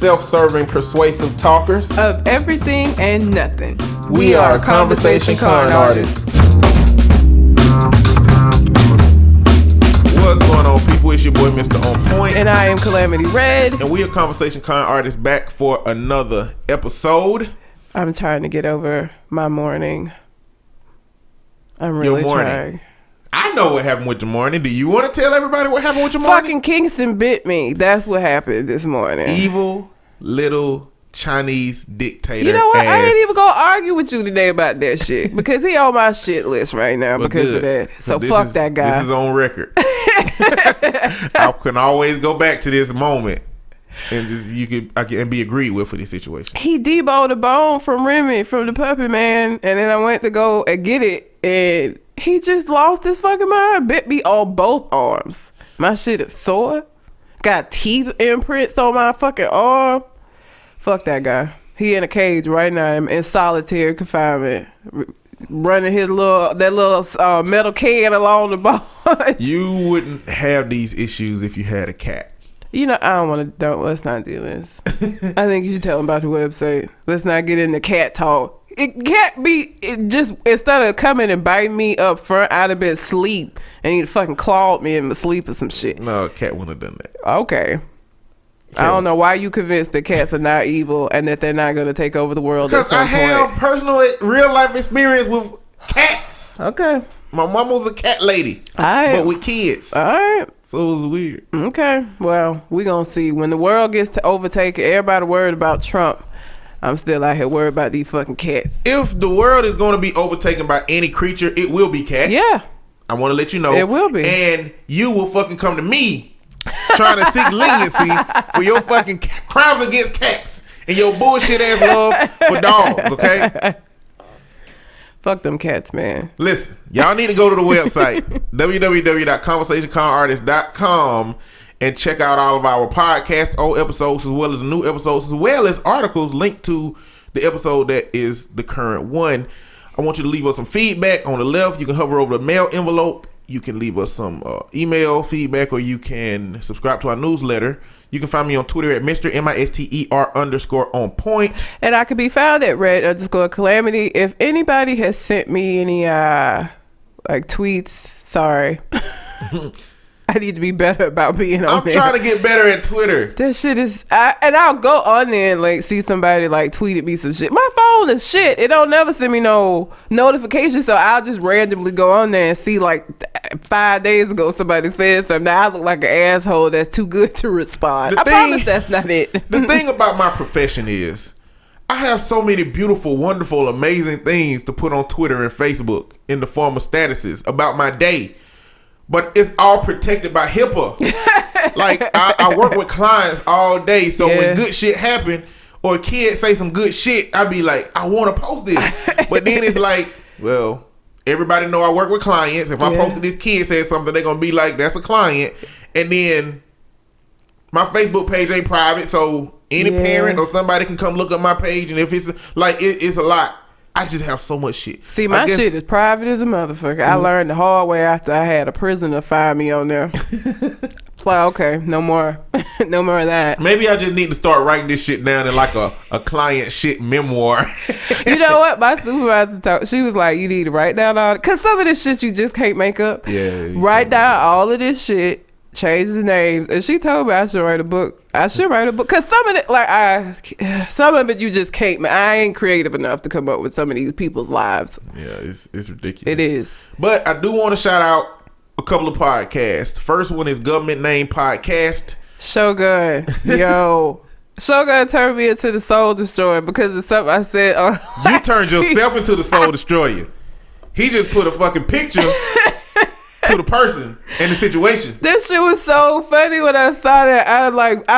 self-serving, persuasive talkers of everything and nothing. We are conversation con artists. What's going on, people? It's your boy, Mr. On Point. And I am Calamity Red. And we are conversation con artists back for another episode. I'm trying to get over my morning. I'm really trying. I know what happened with your morning. Do you want to tell everybody what happened with your morning? Fucking Kingston bit me. That's what happened this morning. Evil little Chinese dictator. You know what? I ain't even gonna argue with you today about that shit because he on my shit list right now because of that. So fuck that guy. This is on record. I can always go back to this moment and I can be agreed with for this situation. He deboed a bone from Remy from the puppy man, and then I went to go and get it, and he just lost his fucking mind. Bit me on both arms. My shit is sore. Got teeth imprints on my fucking arm. Fuck that guy. He in a cage right now in solitary confinement, running his little metal can along the ball. You wouldn't have these issues if you had a cat. You know, let's not do this. I think you should tell him about the website. Let's not get into cat talk. It can't be, instead of coming and biting me up front, I'd have been asleep and he'd fucking clawed me in my sleep or some shit. No, a cat wouldn't have done that. Okay. I don't know why you convinced that cats are not evil and that they're not going to take over the world. Because I have personal real life experience with cats. Okay. My mama was a cat lady, but with kids. All right. So it was weird. Okay. Well, we're going to see. When the world gets to overtake it, everybody worried about Trump. I'm still out here worried about these fucking cats. If the world is going to be overtaken by any creature, it will be cats. Yeah. I want to let you know. It will be. And you will fucking come to me trying to seek leniency for your fucking crimes against cats and your bullshit ass love for dogs, okay? Fuck them cats, man. Listen, y'all need to go to the website, www.conversationconartist.com, and check out all of our podcasts, old episodes, as well as new episodes, as well as articles linked to the episode that is the current one. I want you to leave us some feedback. On the left, you can hover over the mail envelope. You can leave us some email feedback, or you can subscribe to our newsletter. You can find me on Twitter at Mr. MISTER_on-point. And I can be found at Red_Calamity. If anybody has sent me any tweets, sorry. I need to be better about being on there. I'm trying to get better at Twitter. That shit is, and I'll go on there and like see somebody like tweeted me some shit. My phone is shit. It don't never send me no notifications, so I'll just randomly go on there and see like 5 days ago somebody said something. Now I look like an asshole that's too good to respond. I promise that's not it. The thing about my profession is I have so many beautiful, wonderful, amazing things to put on Twitter and Facebook in the form of statuses about my day. But it's all protected by HIPAA. Like, I work with clients all day. So when good shit happen or a kid say some good shit, I be like, I want to post this. But then it's like, well, everybody know I work with clients. If I posted this kid said something, they're going to be like, that's a client. And then my Facebook page ain't private. So any parent or somebody can come look up my page. And if it's like, it's a lot. I just have so much shit. See, my shit is private as a motherfucker. I learned the hard way after I had a prisoner find me on there. It's like, okay, no more of that. Maybe I just need to start writing this shit down in like a client shit memoir. You know what? My supervisor she was like, you need to write down all, because some of this shit you just can't make up. Yeah. Write down all of this shit. Change the names, and she told me I should write a book. Because some of it, some of it you just can't. I ain't creative enough to come up with some of these people's lives. Yeah, it's ridiculous. It is. But I do want to shout out a couple of podcasts. First one is Government Name Podcast. Shogun, yo. Shogun turned me into the Soul Destroyer because of something I said. You turned yourself into the Soul Destroyer. He just put a fucking picture to the person and the situation. This shit was so funny when I saw that. I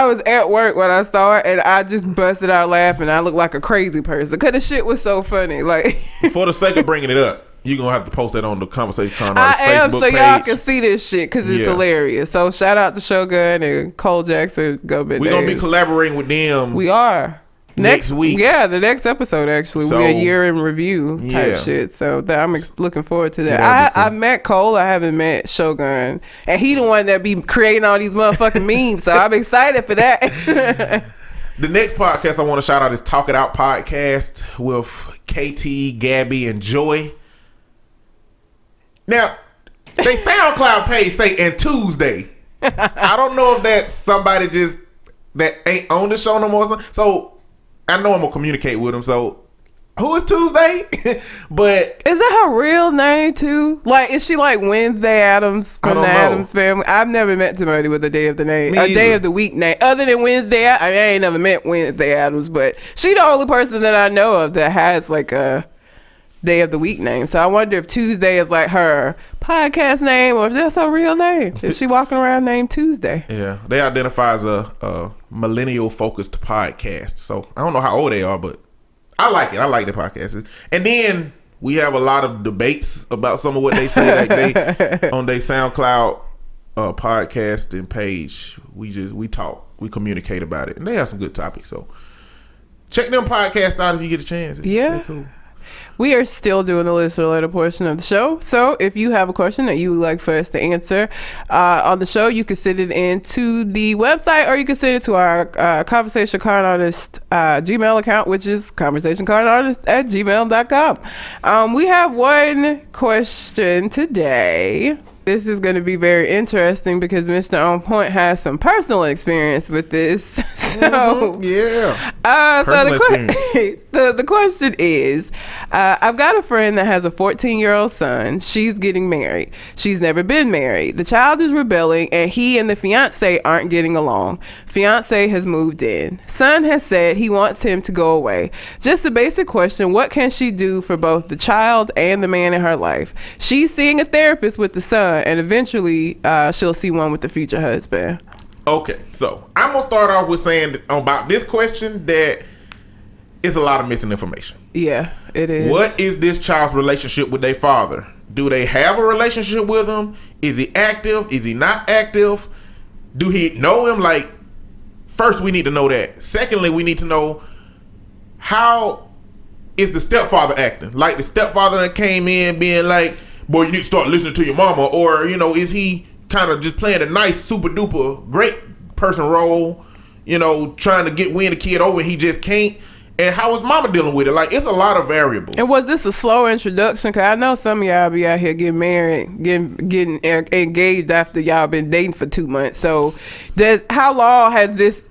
was at work when I saw it, and I just busted out laughing. I looked like a crazy person because the shit was so funny. Like, for the sake of bringing it up, you're gonna have to post that on the Conversation Con Artist Facebook so page. Y'all can see this shit because it's hilarious. So shout out to Shogun and Cole Jackson. We're gonna be collaborating with them. We are. Next week. Yeah, the next episode, actually. So, we're a year in review type shit. So I'm looking forward to that. I met Cole. I haven't met Shogun. And he the one that be creating all these motherfucking memes. So I'm excited for that. The next podcast I want to shout out is Talk It Out Podcast with KT, Gabby, and Joy. Now, they SoundCloud page say and Tuesday. I don't know if that's somebody just that ain't on the show no more. So I know I'm gonna communicate with them. So who is Tuesday? But is that her real name too? Like, is she like Wednesday Adams from the Adams family? I've never met somebody with a day of the name, a day of the week name, other than Wednesday. I mean, I ain't never met Wednesday Adams, but she the only person that I know of that has like a day of the week name. So I wonder if Tuesday is like her podcast name or if that's her real name. Is she walking around named Tuesday? Yeah, they identify as a millennial focused podcast. So I don't know how old they are, but I like it. I like the podcast. And then we have a lot of debates about some of what they say like they on their SoundCloud podcast and page. We talk, we communicate about it, and they have some good topics. So check them podcasts out if you get a chance. They're cool. We are still doing the listener letter portion of the show. So if you have a question that you would like for us to answer on the show, you can send it into the website, or you can send it to our Conversation Card Artist Gmail account, which is conversationcardartist@gmail.com. We have one question today. This is going to be very interesting because Mr. On Point has some personal experience with this. So, the question is, I've got a friend that has a 14-year-old son. She's getting married. She's never been married. The child is rebelling, and he and the fiance aren't getting along. Fiance has moved in. Son has said he wants him to go away. Just a basic question: what can she do for both the child and the man in her life? She's seeing a therapist with the son, and eventually she'll see one with the future husband. Okay, so I'm gonna start off with saying about this question that it's a lot of missing information. Yeah, it is. What is this child's relationship with their father? Do they have a relationship with him? Is he active? Is he not active? Do he know him? Like, first we need to know that. Secondly, we need to know how is the stepfather acting? Like, the stepfather that came in being like, boy, you need to start listening to your mama, or, you know, is he kind of just playing a nice super duper great person role, you know, trying to win the kid over and he just can't? And how is mama dealing with it? Like, it's a lot of variables. And was this a slow introduction? Because I know some of y'all be out here getting married, getting engaged after y'all been dating for 2 months. So how long has this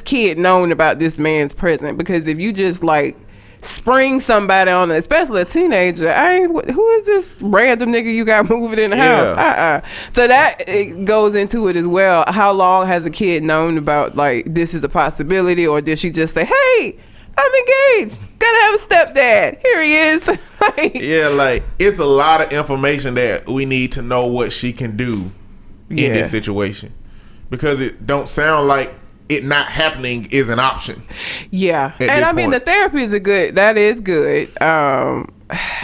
kid known about this man's present? Because if you just like spring somebody on, especially a teenager, who is this random nigga you got moving in the house? So that it goes into it as well. How long has a kid known about like this is a possibility, or did she just say, hey, I'm engaged, gotta have a stepdad, here he is? Like it's a lot of information that we need to know what she can do in this situation, because it don't sound like it not happening is an option. Yeah. And I mean, the therapy is that is good.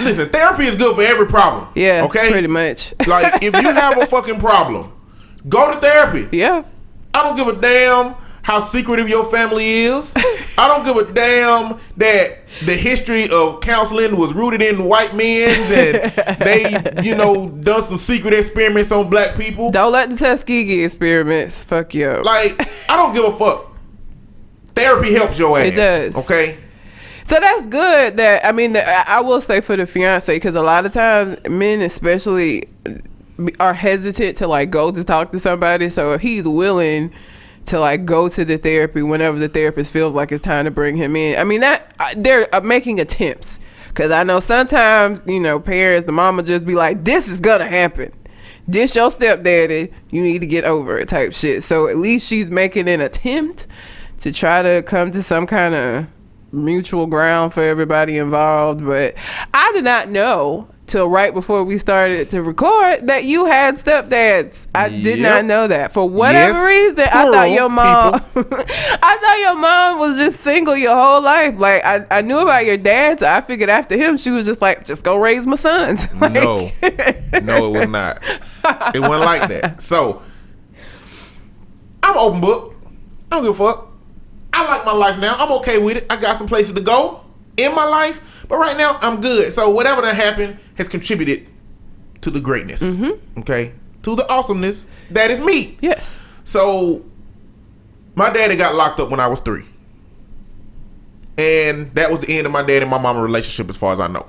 Listen, therapy is good for every problem. Yeah. Okay? Pretty much. Like, if you have a fucking problem, go to therapy. Yeah. I don't give a damn how secretive your family is. I don't give a damn that the history of counseling was rooted in white men's and they, you know, done some secret experiments on black people. Don't let the Tuskegee experiments fuck you up. Like, I don't give a fuck. Therapy helps your ass. It does. Okay? So that's good. That, I mean, I will say for the fiance, because a lot of times men especially are hesitant to like go to talk to somebody. So if he's willing to like go to the therapy whenever the therapist feels like it's time to bring him in, I mean, that they're making attempts. Because I know sometimes, you know, parents, the mama just be like, this is gonna happen, this your stepdaddy, you need to get over it type shit. So at least she's making an attempt to try to come to some kind of mutual ground for everybody involved. But I did not know till right before we started to record that you had stepdads. I did not know that. For whatever reason, I thought your mom I thought your mom was just single your whole life. Like, I knew about your dad, so I figured after him she was just like, just go raise my sons. Like, no, it was not. It wasn't like that. So I'm open book. I don't give a fuck. I like my life now. I'm okay with it. I got some places to go in my life, but right now I'm good. So whatever that happened has contributed to the greatness. Mm-hmm. Okay, to the awesomeness that is me. Yes. So my daddy got locked up when I was 3. And that was the end of my dad and my mama relationship as far as I know.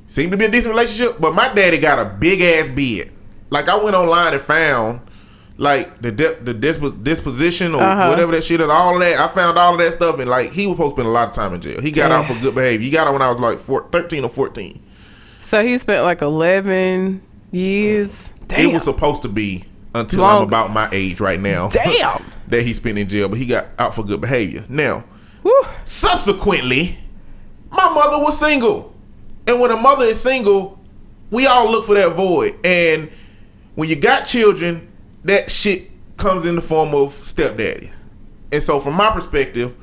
Seemed to be a decent relationship, but my daddy got a big ass bed. Like, I went online and found like the disposition or whatever that shit is, all of that. I found all of that stuff, and like, he was supposed to spend a lot of time in jail. He got out for good behavior. He got out when I was like 13 or 14. So he spent like 11 years. Damn. It was supposed to be until I'm about my age right now. Damn. That he spent in jail, but he got out for good behavior. Now, subsequently, my mother was single. And when a mother is single, we all look for that void. And when you got children, that shit comes in the form of stepdaddy. And so from my perspective,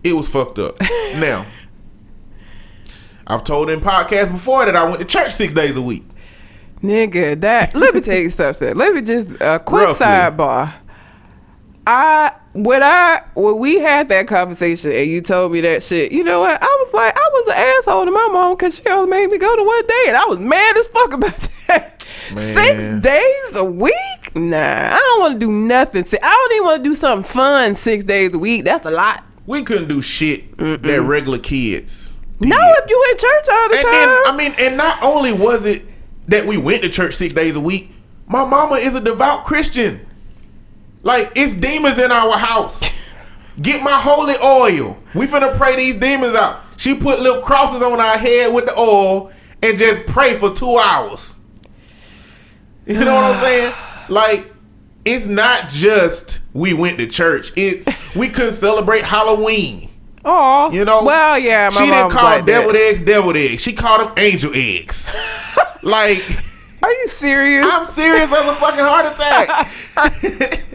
it was fucked up. Now, I've told in podcasts before that I went to church 6 days a week. Nigga, let me tell you something. Let me just quick Roughly. sidebar. When we had that conversation and you told me that shit, you know what? I was like, I was an asshole to my mom because she only made me go to one day, and I was mad as fuck about that. Man. 6 days a week? Nah, I don't want to do nothing. I don't even want to do something fun 6 days a week. That's a lot. We couldn't do shit that regular kids did. No, if you in church all the time. And not only was it that we went to church 6 days a week, my mama is a devout Christian. Like, it's demons in our house. Get my holy oil. We finna pray these demons out. She put little crosses on our head with the oil and just pray for 2 hours. You know what I'm saying? Like, it's not just we went to church. It's we couldn't celebrate Halloween. Oh, you know. Well, yeah, she didn't call deviled eggs. She called them angel eggs. Like, are you serious? I'm serious as a fucking heart attack.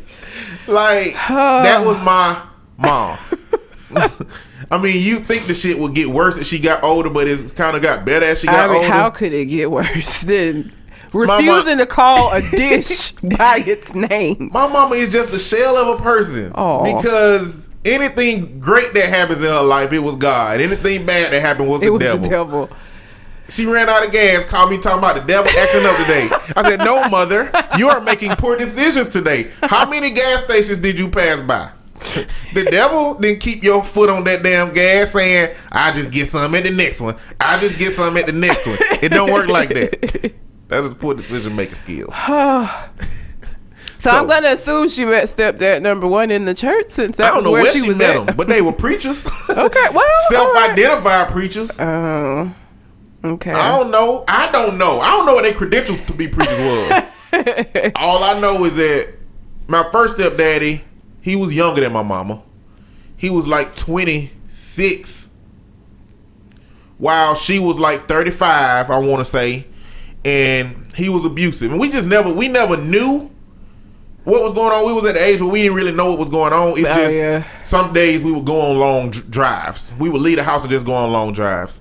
Like, that was my mom. I mean, you think the shit would get worse as she got older, but it's kind of got better as she got older. How could it get worse than refusing to call a dish by its name? My mama is just a shell of a person. Because anything great that happens in her life, it was God. Anything bad that happened was the devil. She ran out of gas, called me talking about the devil acting up today. I said, no, mother, you are making poor decisions today. How many gas stations did you pass by? The devil didn't keep your foot on that damn gas saying, I just get some at the next one. I just get some at the next one. It don't work like that. That's a poor decision making skills. So I'm gonna assume she met stepdad number one in the church, since that was where she was met them, but they were preachers. Okay, well, self-identified preachers. Oh. Okay. I don't know. I don't know what their credentials to be preachers was. All I know is that my first stepdaddy, he was younger than my mama. He was like 26, while she was like 35, I want to say, and he was abusive. And we never knew what was going on. We was at the age where we didn't really know what was going on. It's just some days we would go on long drives. We would leave the house and just go on long drives.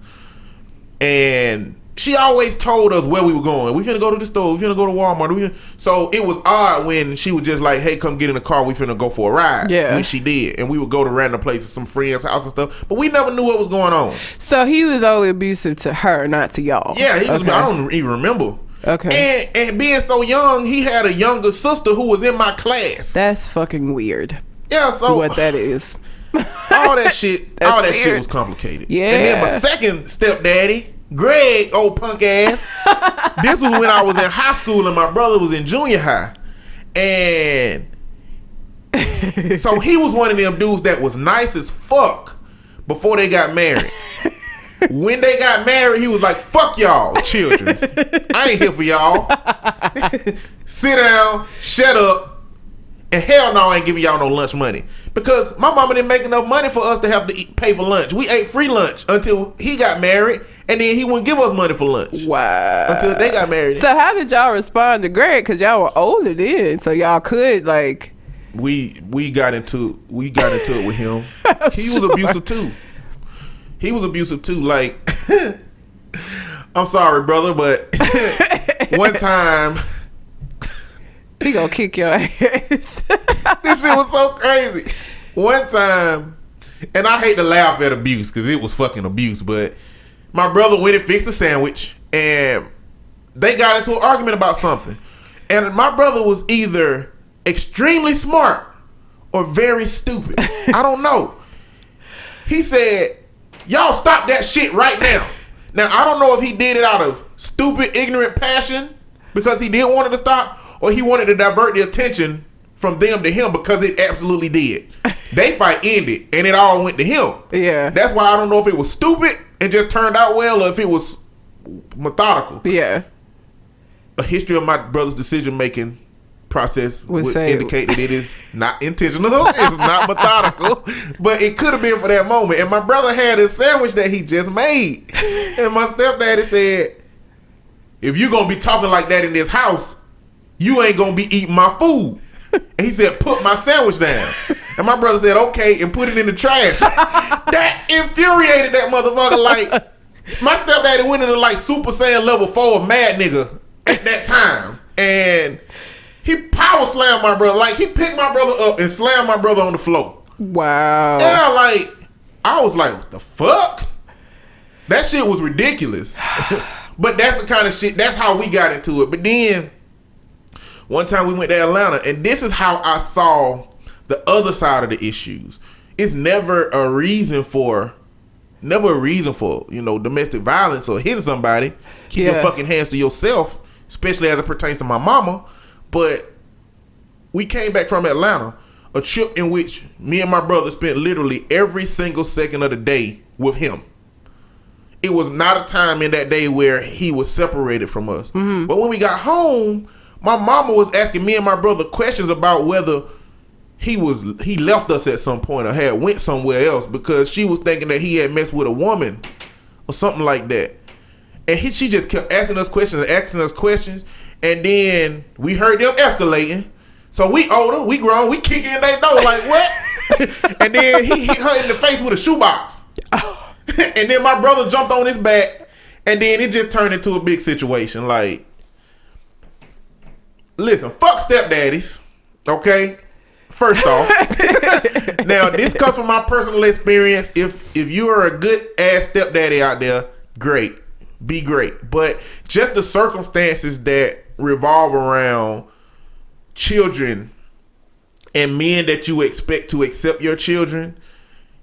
And she always told us where we were going. We finna go to the store. We finna go to Walmart. So it was odd when she was just like, hey, come get in the car. We finna go for a ride. Yeah. Which she did. And we would go to random places, some friends' house and stuff. But we never knew what was going on. So he was only abusive to her, not to y'all. Yeah, he was. I don't even remember. Okay. And being so young, he had a younger sister who was in my class. That's fucking weird. Yeah, so what that is. all that shit shit was complicated. Yeah. And then my second stepdaddy, Greg, old punk ass. This was when I was in high school and my brother was in junior high. And so he was one of them dudes that was nice as fuck before they got married. When they got married, he was like, fuck y'all, children. I ain't here for y'all. Sit down, shut up, and hell no, I ain't giving y'all no lunch money. Because my mama didn't make enough money for us to have to pay for lunch. We ate free lunch until he got married, and then he wouldn't give us money for lunch. Wow. Until they got married. So how did y'all respond to Greg? Because y'all were older then, so y'all could like... We got into it with him. He was abusive too. He was abusive too. Like, I'm sorry, brother, but one time he gonna kick your ass. This shit was so crazy. One time, and I hate to laugh at abuse because it was fucking abuse, but my brother went and fixed a sandwich, and they got into an argument about something, and my brother was either extremely smart or very stupid. I don't know. He said, y'all stop that shit right now. Now, I don't know if he did it out of stupid, ignorant passion because he didn't want it to stop, or he wanted to divert the attention from them to him because it absolutely did. They fight ended, and it all went to him. Yeah. That's why I don't know if it was stupid and just turned out well, or if it was methodical. Yeah. A history of my brother's decision-making process would indicate that it is not intentional. It's not methodical, but it could have been for that moment. And my brother had a sandwich that he just made, and my stepdaddy said, if you gonna be talking like that in this house, you ain't gonna be eating my food. And he said, put my sandwich down. And my brother said, okay, and put it in the trash. That infuriated that motherfucker. Like, my stepdaddy went into like Super Saiyan level 4 of Mad Nigga at that time, and he power slammed my brother. Like, he picked my brother up and slammed my brother on the floor. Wow. Yeah, like, I was like, what the fuck? That shit was ridiculous. But that's the kind of shit, that's how we got into it. But then, one time we went to Atlanta, and this is how I saw the other side of the issues. It's never a reason for, you know, domestic violence or hitting somebody. Keep your fucking hands to yourself, especially as it pertains to my mama. But we came back from Atlanta, a trip in which me and my brother spent literally every single second of the day with him. It was not a time in that day where he was separated from us. Mm-hmm. But when we got home, my mama was asking me and my brother questions about whether he left us at some point or had went somewhere else, because she was thinking that he had messed with a woman or something like that. And she just kept asking us questions. And then we heard them escalating. So we older, we grown, we kick in their door like, what? And then he hit her in the face with a shoebox. Oh. And then my brother jumped on his back. And then it just turned into a big situation. Like, listen, fuck stepdaddies. Okay? First off. Now, this comes from my personal experience. If you are a good ass stepdaddy out there, great. Be great. But just the circumstances that revolve around children and men that you expect to accept your children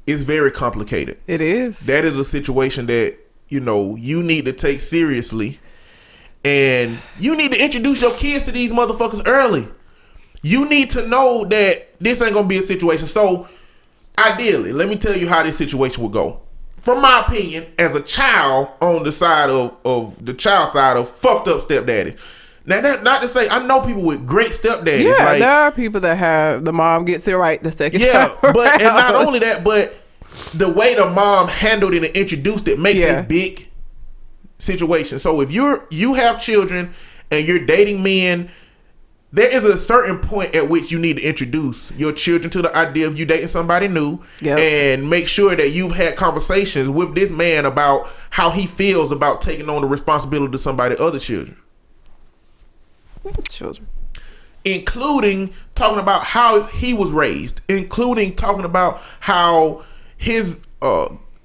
is very complicated. It is. That is a situation that, you know, you need to take seriously, and you need to introduce your kids to these motherfuckers early. You need to know that this ain't gonna be a situation. So ideally, let me tell you how this situation would go. From my opinion, as a child on the side of the child side of fucked up stepdaddy. Now, that not to say, I know people with great stepdaddies. Yeah, like, there are people that have the mom gets it right the second yeah, time but and around. not only that, but the way the mom handled it and introduced it makes a big situation. So if you have children and you're dating men, there is a certain point at which you need to introduce your children to the idea of you dating somebody new, and make sure that you've had conversations with this man about how he feels about taking on the responsibility of somebody's other children. Including talking about how he was raised, including talking about how his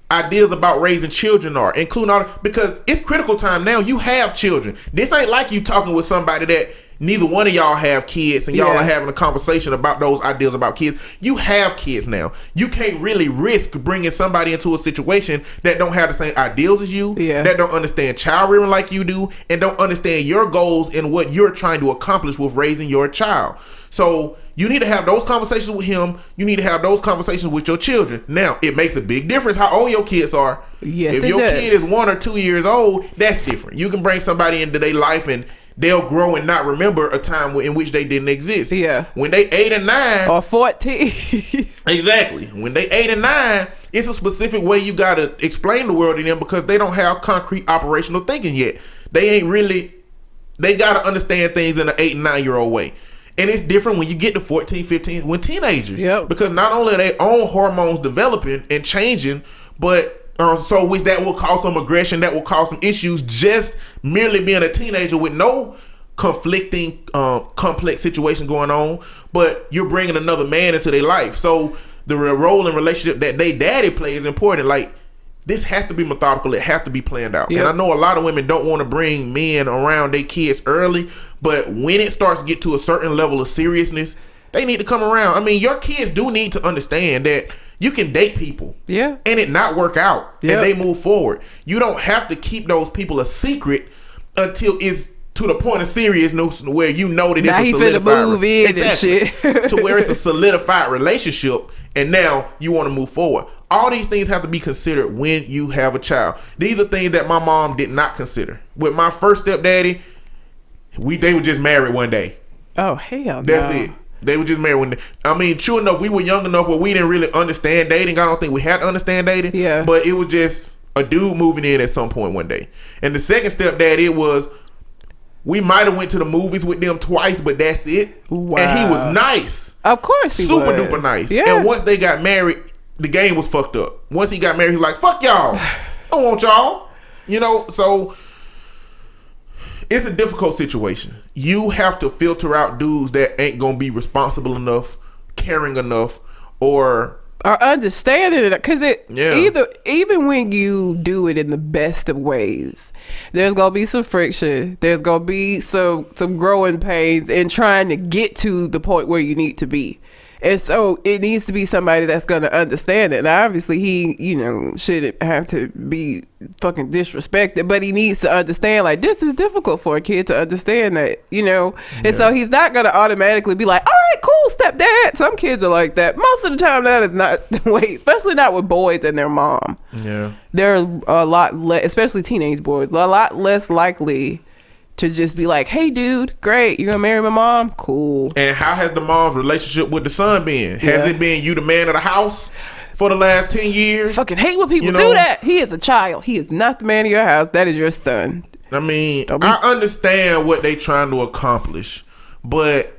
ideas about raising children are, including all, because it's critical time now. You have children. This ain't like you talking with somebody that neither one of y'all have kids and y'all are having a conversation about those ideas about kids. You have kids now. You can't really risk bringing somebody into a situation that don't have the same ideals as you, that don't understand child rearing like you do, and don't understand your goals and what you're trying to accomplish with raising your child. So you need to have those conversations with him. You need to have those conversations with your children. Now, it makes a big difference how old your kids are. Yes, if your kid is 1 or 2 years old, that's different. You can bring somebody into their life and they'll grow and not remember a time in which they didn't exist. Yeah. When they 8 and 9 or 14. Exactly. When they 8 and 9, it's a specific way you gotta explain the world to them, because they don't have concrete operational thinking yet. They gotta understand things in an 8 and 9 year old way. And it's different when you get to 14, 15, when teenagers. Because not only are their own hormones developing and changing, but so which that will cause some aggression, that will cause some issues, just merely being a teenager with no conflicting, complex situation going on, but you're bringing another man into their life. So the role and relationship that they daddy play is important. Like, this has to be methodical. It has to be planned out. And I know a lot of women don't want to bring men around their kids early, but when it starts to get to a certain level of seriousness, they need to come around. I mean, your kids do need to understand that You can date people. Yeah. And it not work out. Yep. And they move forward. You don't have to keep those people a secret until it's to the point of seriousness where you know that now it's a he solidified finna move in and shit. to where it's a solidified relationship, and now you want to move forward. All these things have to be considered when you have a child. These are things that my mom did not consider. With my first stepdaddy, they were just married one day. Oh, hell no. That's it. They were just married one day. I mean, true enough, we were young enough where we didn't really understand dating. I don't think we had to understand dating. Yeah. But it was just a dude moving in at some point one day. And the second stepdaddy, it was, we might have went to the movies with them twice, but that's it. Wow. And he was nice. Of course he Super was. duper nice. Yeah. And once they got married, the game was fucked up. Once he got married, he's like, fuck y'all. I don't want y'all. You know, so it's a difficult situation. You have to filter out dudes that ain't gonna be responsible enough, caring enough, or understanding it, because even when you do it in the best of ways, there's gonna be some friction, there's gonna be some growing pains in trying to get to the point where you need to be. And so it needs to be somebody that's going to understand it. And obviously he, shouldn't have to be fucking disrespected, but he needs to understand, like, this is difficult for a kid to understand that, And so he's not going to automatically be like, all right, cool, stepdad. Some kids are like that. Most of the time that is not the way, especially not with boys and their mom. Yeah. They're a lot less, especially teenage boys, a lot less likely to just be like, hey dude, great, you're gonna marry my mom? Cool. And how has the mom's relationship with the son been? Has it been you the man of the house for the last 10 years? Fucking hate when people do that. He is a child. He is not the man of your house. That is your son. I mean, I understand what they trying to accomplish, but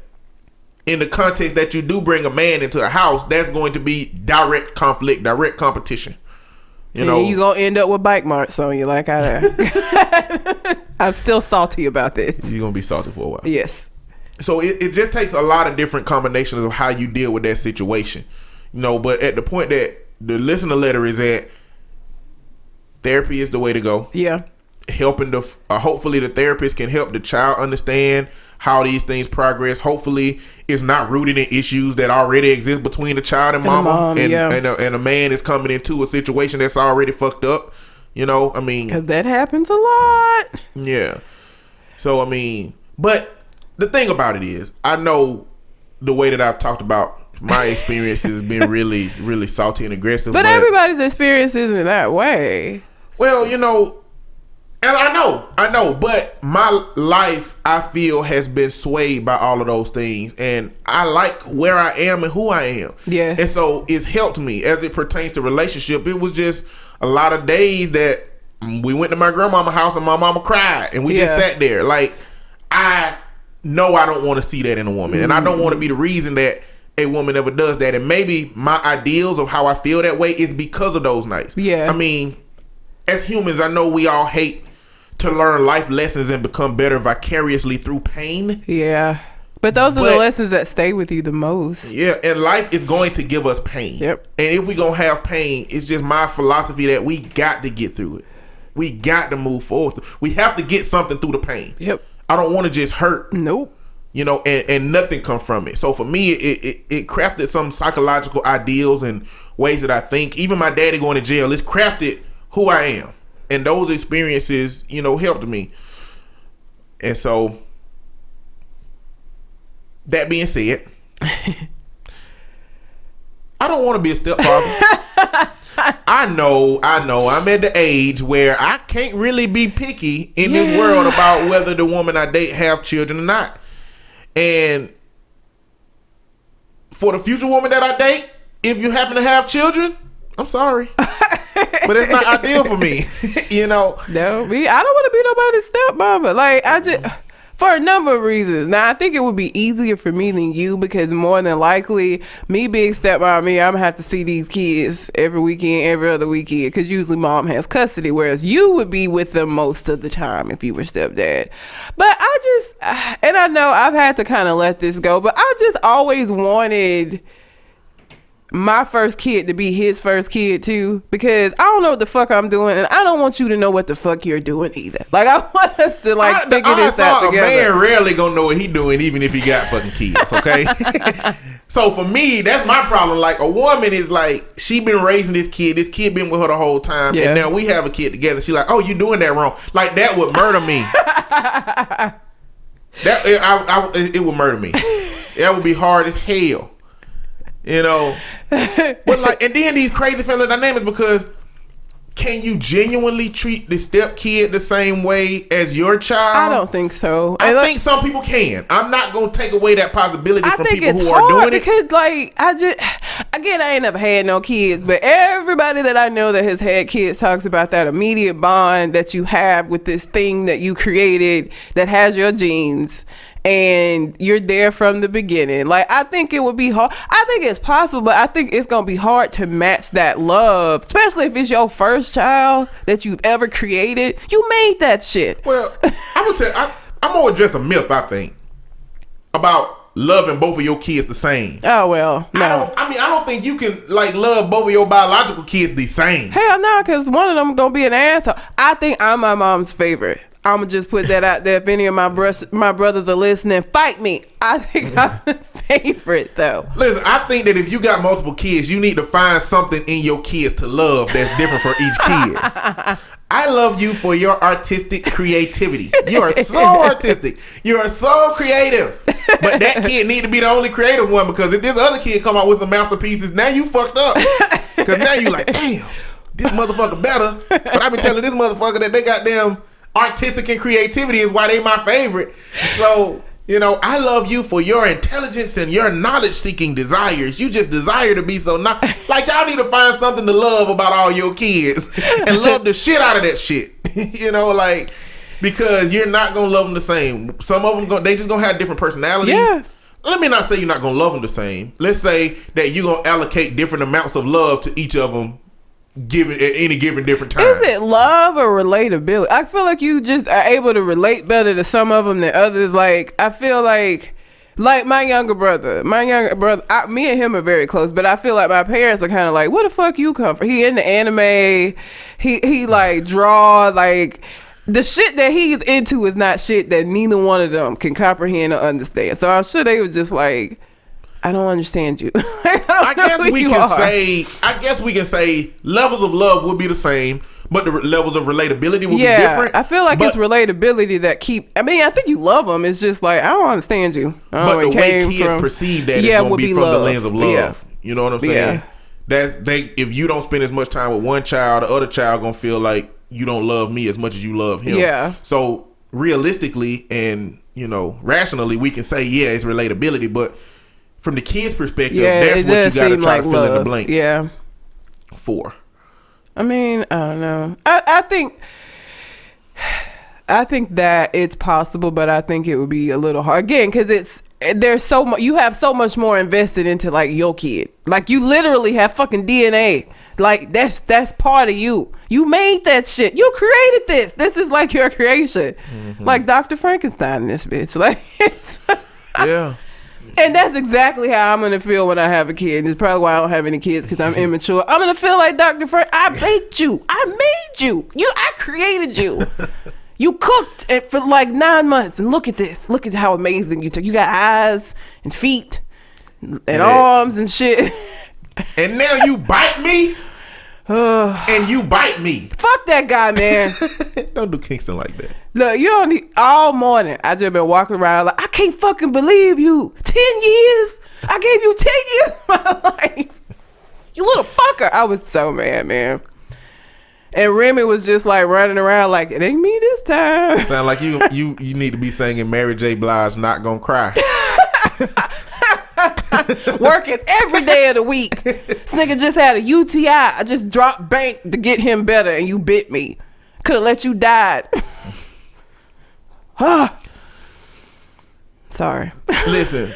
in the context that you do bring a man into the house, that's going to be direct conflict, direct competition. You're gonna end up with bike marks on you, like I'm still salty about this. You're gonna be salty for a while. Yes. So it just takes a lot of different combinations of how you deal with that situation. But at the point that the listener letter is at, therapy is the way to go. Yeah. Helping hopefully the therapist can help the child understand how these things progress. Hopefully it's not rooted in issues that already exist between the child and mama, and a man is coming into a situation that's already fucked up. I mean, because that happens a lot. Yeah. So but the thing about it is, I know the way that I've talked about my experience has been really, really salty and aggressive. But everybody's experience isn't that way. Well, and I know, but my life, I feel, has been swayed by all of those things, and I like where I am and who I am. Yeah. And so it's helped me as it pertains to relationship. It was just a lot of days that we went to my grandmama's house and my mama cried, and we just sat there. Like, I know I don't want to see that in a woman, and I don't want to be the reason that a woman ever does that. And maybe my ideals of how I feel that way is because of those nights. Yeah. I mean, as humans, I know we all hate to learn life lessons and become better vicariously through pain. Yeah. But those are the lessons that stay with you the most. Yeah, and life is going to give us pain. Yep. And if we gonna have pain, it's just my philosophy that we got to get through it. We got to move forward. We have to get something through the pain. Yep. I don't want to just hurt. Nope. And nothing come from it. So for me, it crafted some psychological ideals and ways that I think. Even my daddy going to jail, it's crafted who I am. And those experiences, helped me. And so, that being said, I don't want to be a stepfather. I know. I'm at the age where I can't really be picky in this world about whether the woman I date have children or not. And for the future woman that I date, if you happen to have children, I'm sorry. But it's not ideal for me. No, I don't want to be nobody's stepmama. Like, I just, for a number of reasons. Now, I think it would be easier for me than you, because more than likely, me being stepmom, I'm gonna have to see these kids every weekend, every other weekend, because usually mom has custody, whereas you would be with them most of the time if you were stepdad. But and I know I've had to kind of let this go, but I just always wanted my first kid to be his first kid too, because I don't know what the fuck I'm doing, and I don't want you to know what the fuck you're doing either. Like, I want us to figure this out together. A man rarely gonna know what he doing, even if he got fucking kids. Okay. So for me, that's my problem. Like, a woman is like, she been raising this kid been with her the whole time, and now we have a kid together. She like, oh, you doing that wrong. Like, that would murder me. It would murder me. That would be hard as hell. You know, but like, and then these crazy family dynamics, because can you genuinely treat the step kid the same way as your child? I don't think so. I think some people can. I'm not gonna take away that possibility from people who are doing it. Because, like, I ain't never had no kids, but everybody that I know that has had kids talks about that immediate bond that you have with this thing that you created that has your genes. And you're there from the beginning. Like, I think it would be hard. I think it's possible, but I think it's gonna be hard to match that love, especially if it's your first child that you've ever created. You made that shit. Well, I'm gonna address a myth, I think, about loving both of your kids the same. Oh, well, no. I don't think you can, like, love both of your biological kids the same. Hell no, because one of them gonna be an asshole. I think I'm my mom's favorite. I'm gonna just put that out there. If any of my brothers are listening, fight me. I think I'm the favorite, though. Listen, I think that if you got multiple kids, you need to find something in your kids to love that's different for each kid. I love you for your artistic creativity. You are so artistic. You are so creative. But that kid need to be the only creative one, because if this other kid come out with some masterpieces, now you fucked up. Because now you like, damn, this motherfucker better. But I've been telling this motherfucker that they goddamn artistic and creativity is why they my favorite. So, you know, I love you for your intelligence and your knowledge-seeking desires. You just desire to be so like, y'all need to find something to love about all your kids and love the shit out of that shit. You know, like, because you're not gonna love them the same. Some of them they just gonna have different personalities. Yeah. Let me not say you're not gonna love them the same. Let's say that you're gonna allocate different amounts of love to each of them, given at any given different time. Is it love or relatability? I feel like you just are able to relate better to some of them than others. Like, I feel like my younger brother, me and him are very close, but I feel like my parents are kind of like, where the fuck you come from? He into anime, he like draw, like, the shit that he's into is not shit that neither one of them can comprehend or understand. So I'm sure they was just like, I don't understand you. I guess we can say levels of love would be the same, but the levels of relatability would be different. I feel like it's relatability that I think you love them. It's just like, I don't understand you. But the way kids perceive that is going to be from the lens of love. Yeah. You know what I'm saying? If you don't spend as much time with one child, the other child going to feel like you don't love me as much as you love him. Yeah. So realistically and, you know, rationally, we can say, yeah, it's relatability, but from the kid's perspective, that's what you got to try to fill in the blank. Yeah. For. I mean, I don't know. I think that it's possible, but I think it would be a little hard again, because there's so much. You have so much more invested into, like, your kid. Like, you literally have fucking DNA. Like, that's part of you. You made that shit. You created this. This is like your creation. Mm-hmm. Like Dr. Frankenstein in this bitch. Like, yeah. And that's exactly how I'm gonna feel when I have a kid. And it's probably why I don't have any kids, because I'm immature. I'm gonna feel like Dr. Frank. I made you. I made you. I created you. You cooked it for like 9 months, and look at this. Look at how amazing you took. You got eyes and feet and arms and shit. And now you bite me. And you bite me. Fuck that guy, man. Don't do Kingston like that. Look, you don't need, all morning I just been walking around like, I can't fucking believe you. 10 years? I gave you 10 years of my life. You little fucker. I was so mad, man. And Remy was just like running around like, it ain't me this time. Sound like you need to be singing Mary J. Blige, Not Gonna Cry. Working every day of the week. This nigga just had a UTI. I just dropped bank to get him better, and you bit me. Could have let you die. Sorry. Listen,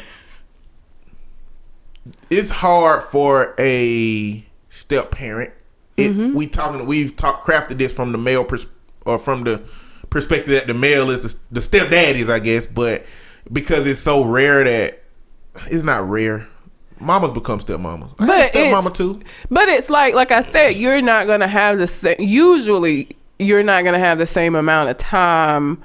it's hard for a step parent. We've crafted this from the male from the perspective that the male is the stepdaddies, I guess, but because it's so rare that it's not rare. mamas become stepmamas. I But had a stepmama too. But it's like I said, you're not gonna have the same. Usually, you're not gonna have the same amount of time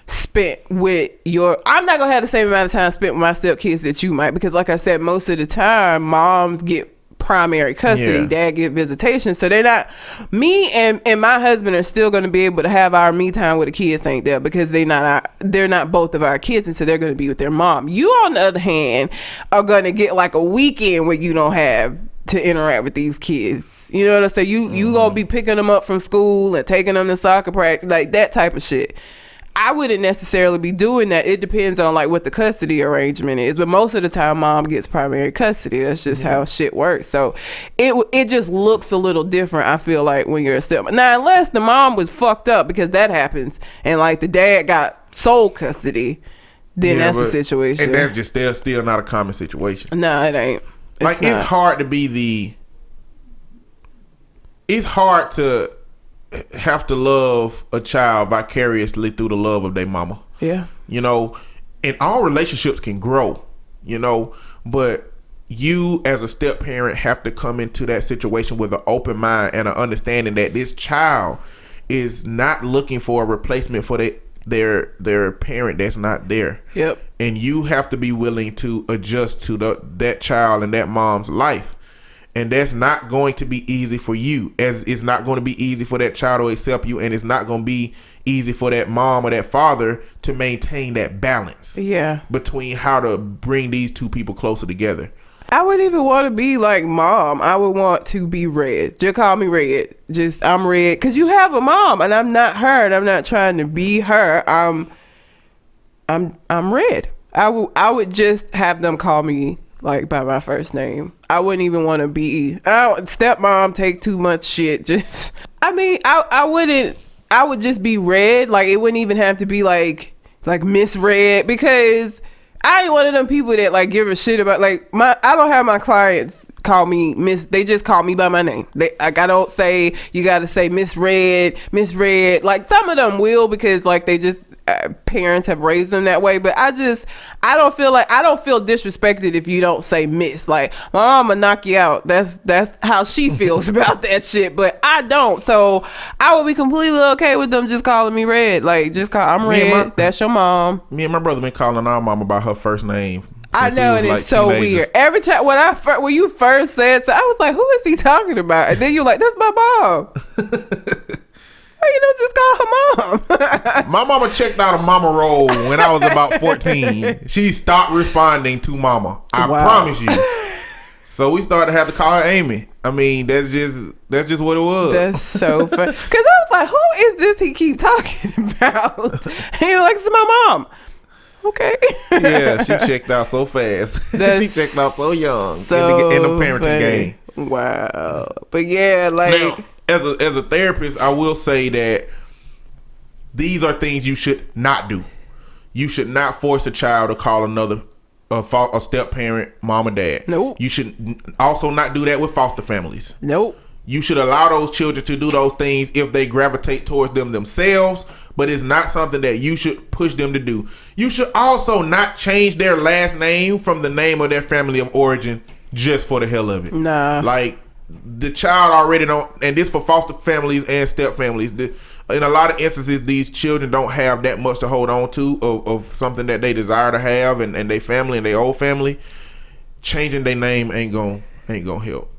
spent with your. I'm not gonna have the same amount of time spent with my stepkids that you might, because like I said, most of the time, moms get primary custody, dad get visitation, so they're not. Me and my husband are still going to be able to have our me time with the kids ain't there, because they're not both of our kids, and so they're going to be with their mom. You on the other hand are going to get like a weekend where you don't have to interact with these kids, you know what I'm saying? You gonna be picking them up from school and taking them to soccer practice, like that type of shit. I wouldn't necessarily be doing that. It depends on like what the custody arrangement is, but most of the time mom gets primary custody. That's just how shit works. So it just looks a little different, I feel like, when you're a stepmom. Now, unless the mom was fucked up, because that happens, and like the dad got sole custody, then that's the situation. And that's just still not a common situation. No, it ain't. It's hard to be it's hard to have to love a child vicariously through the love of their mama. Yeah. You know, and all relationships can grow, you know, but you as a step parent have to come into that situation with an open mind and an understanding that this child is not looking for a replacement for their parent that's not there. Yep. And you have to be willing to adjust to that child and that mom's life. And that's not going to be easy for you, as it's not going to be easy for that child to accept you, and it's not going to be easy for that mom or that father to maintain that balance between how to bring these two people closer together. I would even want to be like mom. I would want to be Red. Just call me Red. Just I'm Red, because you have a mom and I'm not her, and I'm not trying to be her. I'm Red. I would just have them call me like by my first name. I wouldn't even want to be stepmom. Take too much shit. Just I wouldn't. I would just be Red. Like, it wouldn't even have to be like Miss Red, because I ain't one of them people that like give a shit about I don't have my clients call me Miss. They just call me by my name. I don't say you got to say Miss Red. Like, some of them will, because like they just parents have raised them that way, but I don't feel disrespected if you don't say Miss. Like, my mama knock you out. That's how she feels about that shit, but I don't. So I would be completely okay with them just calling me Red. Like, just call, I'm Red. That's your mom. Me and my brother been calling our mama by her first name. I know, and it's so weird. Every time when you first said so, I was like, who is he talking about? And then you're like, that's my mom. Just call her mom. My mama checked out a mama role when I was about 14. She stopped responding to mama. I promise you. So we started to have to call her Amy. I mean, that's just what it was. That's so funny. Because I was like, who is this he keep talking about? And he was like, it's my mom. Okay. Yeah, she checked out so fast. She checked out so young in the parenting game. Wow. But yeah, like... Now, as a therapist, I will say that these are things you should not do. You should not force a child to call a step parent mom or dad. Nope. You should also not do that with foster families. Nope. You should allow those children to do those things if they gravitate towards them themselves, but it's not something that you should push them to do. You should also not change their last name from the name of their family of origin just for the hell of it. Nah. Like, the child already don't, and this for foster families and step families. In a lot of instances, these children don't have that much to hold on to of something that they desire to have, and their family and their old family. Changing their name ain't gonna help,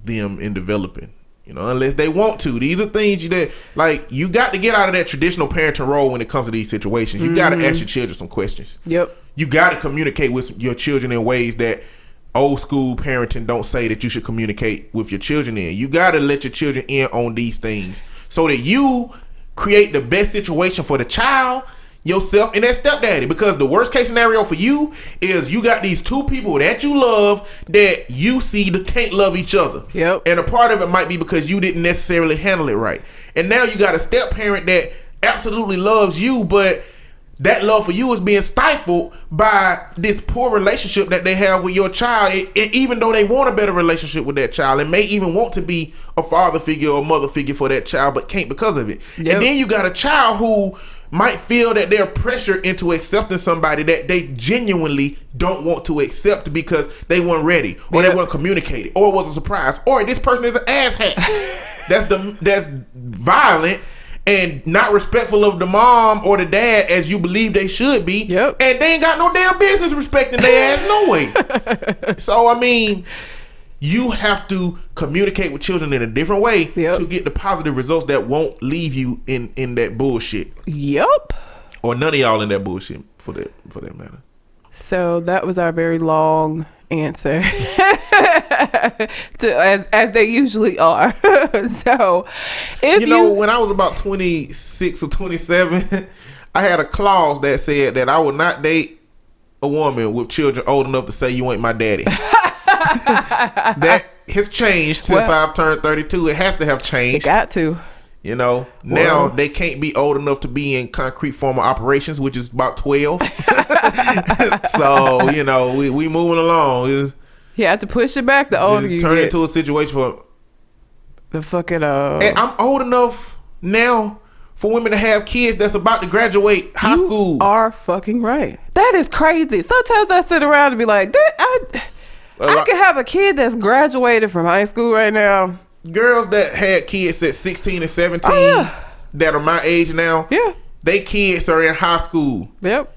them in developing. Unless they want to. These are things that, like, you got to get out of that traditional parenting role when it comes to these situations. You got to ask your children some questions. Yep. You got to communicate with your children in ways that old school parenting don't say that you should communicate with your children in. You got to let your children in on these things so that you create the best situation for the child, yourself, and that stepdaddy. Because the worst case scenario for you is you got these two people that you love that you see that can't love each other. Yep. And a part of it might be because you didn't necessarily handle it right. And now you got a step parent that absolutely loves you, but that love for you is being stifled by this poor relationship that they have with your child. And even though they want a better relationship with that child and may even want to be a father figure or mother figure for that child, but can't because of it. Yep. And then you got a child who might feel that they're pressured into accepting somebody that they genuinely don't want to accept because they weren't ready, or they weren't communicated, or it was a surprise, or this person is an asshat. That's violent and not respectful of the mom or the dad as you believe they should be. Yep. And they ain't got no damn business respecting their ass no way. So I mean, you have to communicate with children in a different way to get the positive results that won't leave you in that bullshit. Yep. Or none of y'all in that bullshit for that matter. So that was our very long answer, as they usually are. So, if when I was about 26 or 27, I had a clause that said that I would not date a woman with children old enough to say you ain't my daddy. That has changed since I've turned 32. It has to have changed. It got to. Now they can't be old enough to be in concrete form of operations, which is about 12. So, we moving along. You have to push it back the older you turn get. into a situation for the fucking And I'm old enough now for women to have kids that's about to graduate high school. You are fucking right. That is crazy. Sometimes I sit around and be like, I could have a kid that's graduated from high school right now. Girls that had kids at 16 and 17 that are my age now, they kids are in high school. Yep.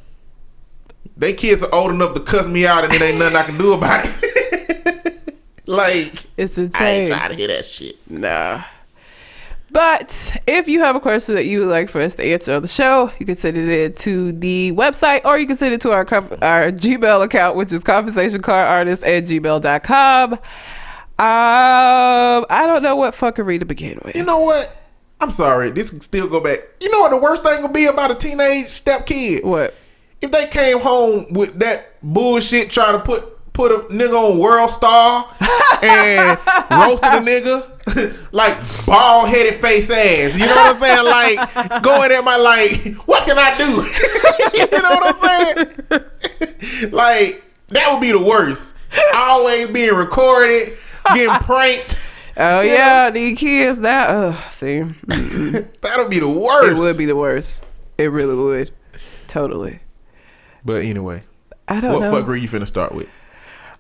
They kids are old enough to cuss me out and it ain't nothing I can do about it. Like, it's insane. I ain't trying to hear that shit. Nah. But if you have a question that you would like for us to answer on the show, you can send it in to the website, or you can send it to our Gmail account, which is conversationcardartist@gmail.com. I don't know what fuckery to begin with. You know what? I'm sorry. This can still go back. You know what the worst thing would be about a teenage step kid? What? If they came home with that bullshit trying to put a nigga on World Star and roasted a nigga like bald headed face ass. You know what I'm saying? Like going at my what can I do? You know what I'm saying? Like that would be the worst. Always being recorded, getting pranked. Oh yeah, these kids now. See, that'll be the worst. It would be the worst. It really would. Totally. But anyway, I don't know. What fuckery you finna start with?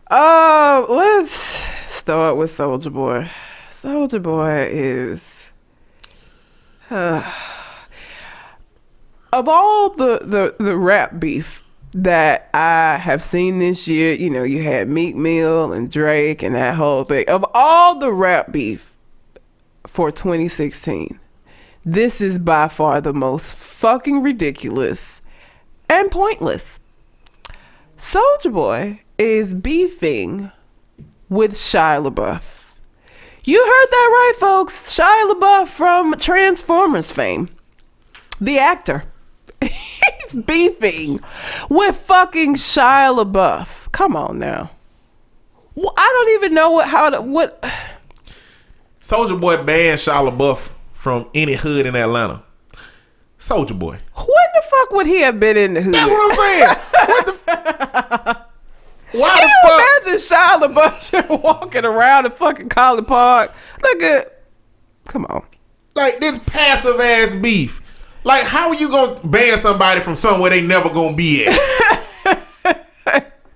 Let's start with Soulja Boy. Soulja Boy is of all the rap beef that I have seen this year. You had Meek Mill and Drake and that whole thing. Of all the rap beef for 2016, this is by far the most fucking ridiculous and pointless. Soulja Boy is beefing with Shia LaBeouf. You heard that right, folks. Shia LaBeouf from Transformers fame. The actor. He's beefing with fucking Shia LaBeouf. Come on now. Well, I don't even know what. Soulja Boy banned Shia LaBeouf from any hood in Atlanta. Soulja Boy. When the fuck would he have been in the hood? That's what I'm saying. What the Why Can the you fuck? imagine Shia LaBeouf walking around in fucking College Park? Look at, come on. Like this passive ass beef. Like how are you gonna ban somebody from somewhere they never gonna be at?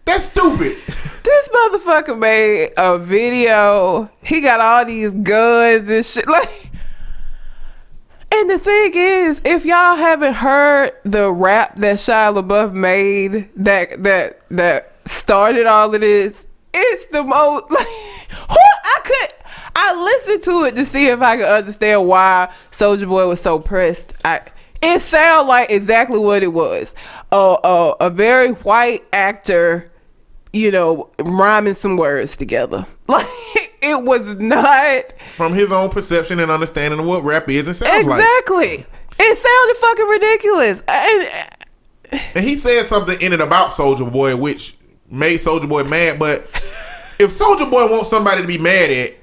That's stupid. This motherfucker made a video. He got all these guns and shit. And the thing is, if y'all haven't heard the rap that Shia LaBeouf made that started all of this, it's the most I listened to it to see if I could understand why Soulja Boy was so pressed. It sounded like exactly what it was. A very white actor, rhyming some words together. Like, it was not... From his own perception and understanding of what rap is and sounds like. Exactly. It sounded fucking ridiculous. And he said something in it about Soulja Boy, which made Soulja Boy mad. But if Soulja Boy wants somebody to be mad at,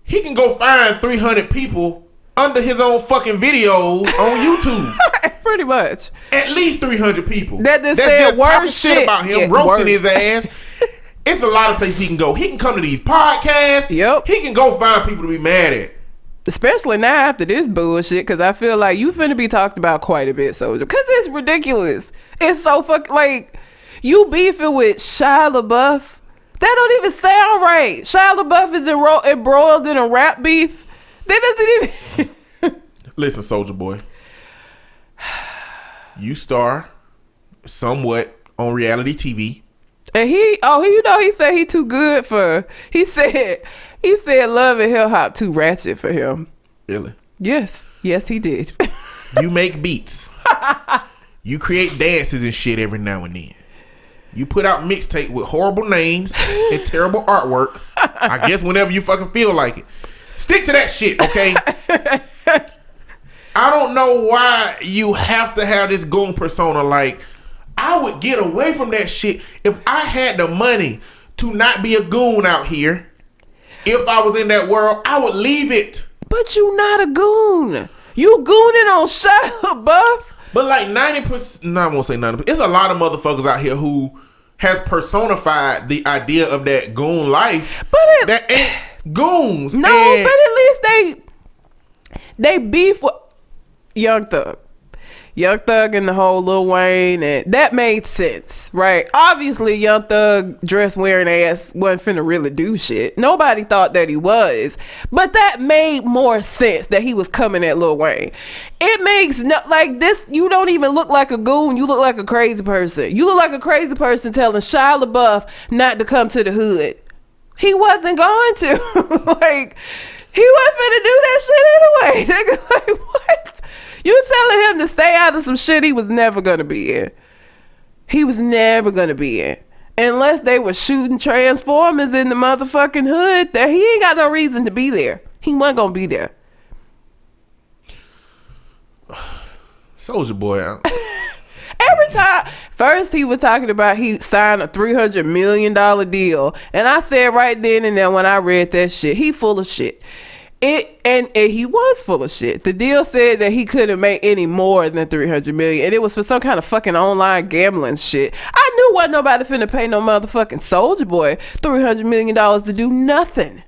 he can go find 300 people under his own fucking videos on YouTube. Pretty much. At least 300 people. That's just talking worse shit about him, roasting his ass. It's a lot of places he can go. He can come to these podcasts. Yep. He can go find people to be mad at. Especially now after this bullshit, because I feel like you finna be talked about quite a bit, Soldier. Because it's ridiculous. It's so fucking, like, you beefing with Shia LaBeouf. That don't even sound right. Shia LaBeouf is embroiled in a rap beef. That doesn't even... Listen, Soldier Boy. You star somewhat on reality TV. And he said he too good for... He said Love and Hip Hop too ratchet for him. Really? Yes, he did. You make beats. You create dances and shit every now and then. You put out mixtape with horrible names and terrible artwork. I guess whenever you fucking feel like it. Stick to that shit, okay? I don't know why you have to have this goon persona. Like, I would get away from that shit if I had the money to not be a goon out here. If I was in that world, I would leave it. But you not a goon. You gooning on Shia LaBeouf. But like 90%, no, I won't say 90%. It's a lot of motherfuckers out here who has personified the idea of that goon life. But that ain't goons. No, but at least they beef with Young Thug. Young Thug and the whole Lil Wayne, and that made sense, right? Obviously, Young Thug dress wearing ass wasn't finna really do shit. Nobody thought that he was, but that made more sense that he was coming at Lil Wayne. It makes like this. You don't even look like a goon. You look like a crazy person. You look like a crazy person telling Shia LaBeouf not to come to the hood. He wasn't going to. Like, he wasn't finna do that shit anyway. Nigga, like, what? You telling him to stay out of some shit he was never gonna be in. He was never gonna be in. Unless they were shooting Transformers in the motherfucking hood, that he ain't got no reason to be there. He wasn't gonna be there. Soldier Boy. Every time, first he was talking about he signed a $300 million deal. And I said right then and there when I read that shit, he full of shit. And he was full of shit. The deal said that he couldn't make any more than $300 million, and it was for some kind of fucking online gambling shit. I knew wasn't nobody finna pay no motherfucking Soldier Boy $300 million to do nothing,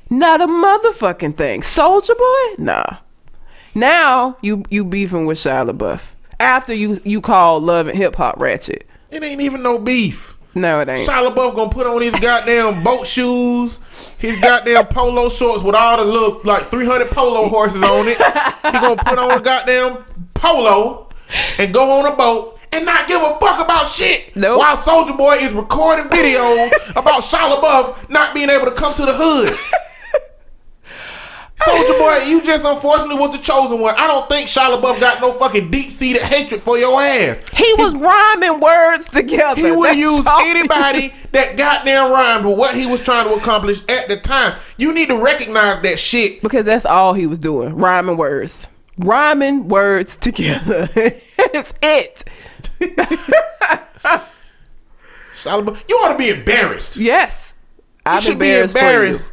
not a motherfucking thing. Soldier Boy, nah. Now you beefing with Shia LaBeouf after you call Love and Hip Hop ratchet. It ain't even no beef. No, it ain't. Shia LaBeouf gonna put on his goddamn boat shoes, his goddamn polo shorts with all the little, like, 300 polo horses on it. He gonna put on a goddamn polo and go on a boat and not give a fuck about shit. Nope. While Soldier Boy is recording videos about Shia LaBeouf not being able to come to the hood. Soldier Boy, you just unfortunately was the chosen one. I don't think Shia LaBeouf got no fucking deep-seated hatred for your ass. He was rhyming words together. He would have used anybody that goddamn rhymed with what he was trying to accomplish at the time. You need to recognize that shit. Because that's all he was doing. Rhyming words. Rhyming words together. It's it. Shia LaBeouf, you ought to be embarrassed. Yes. You should be embarrassed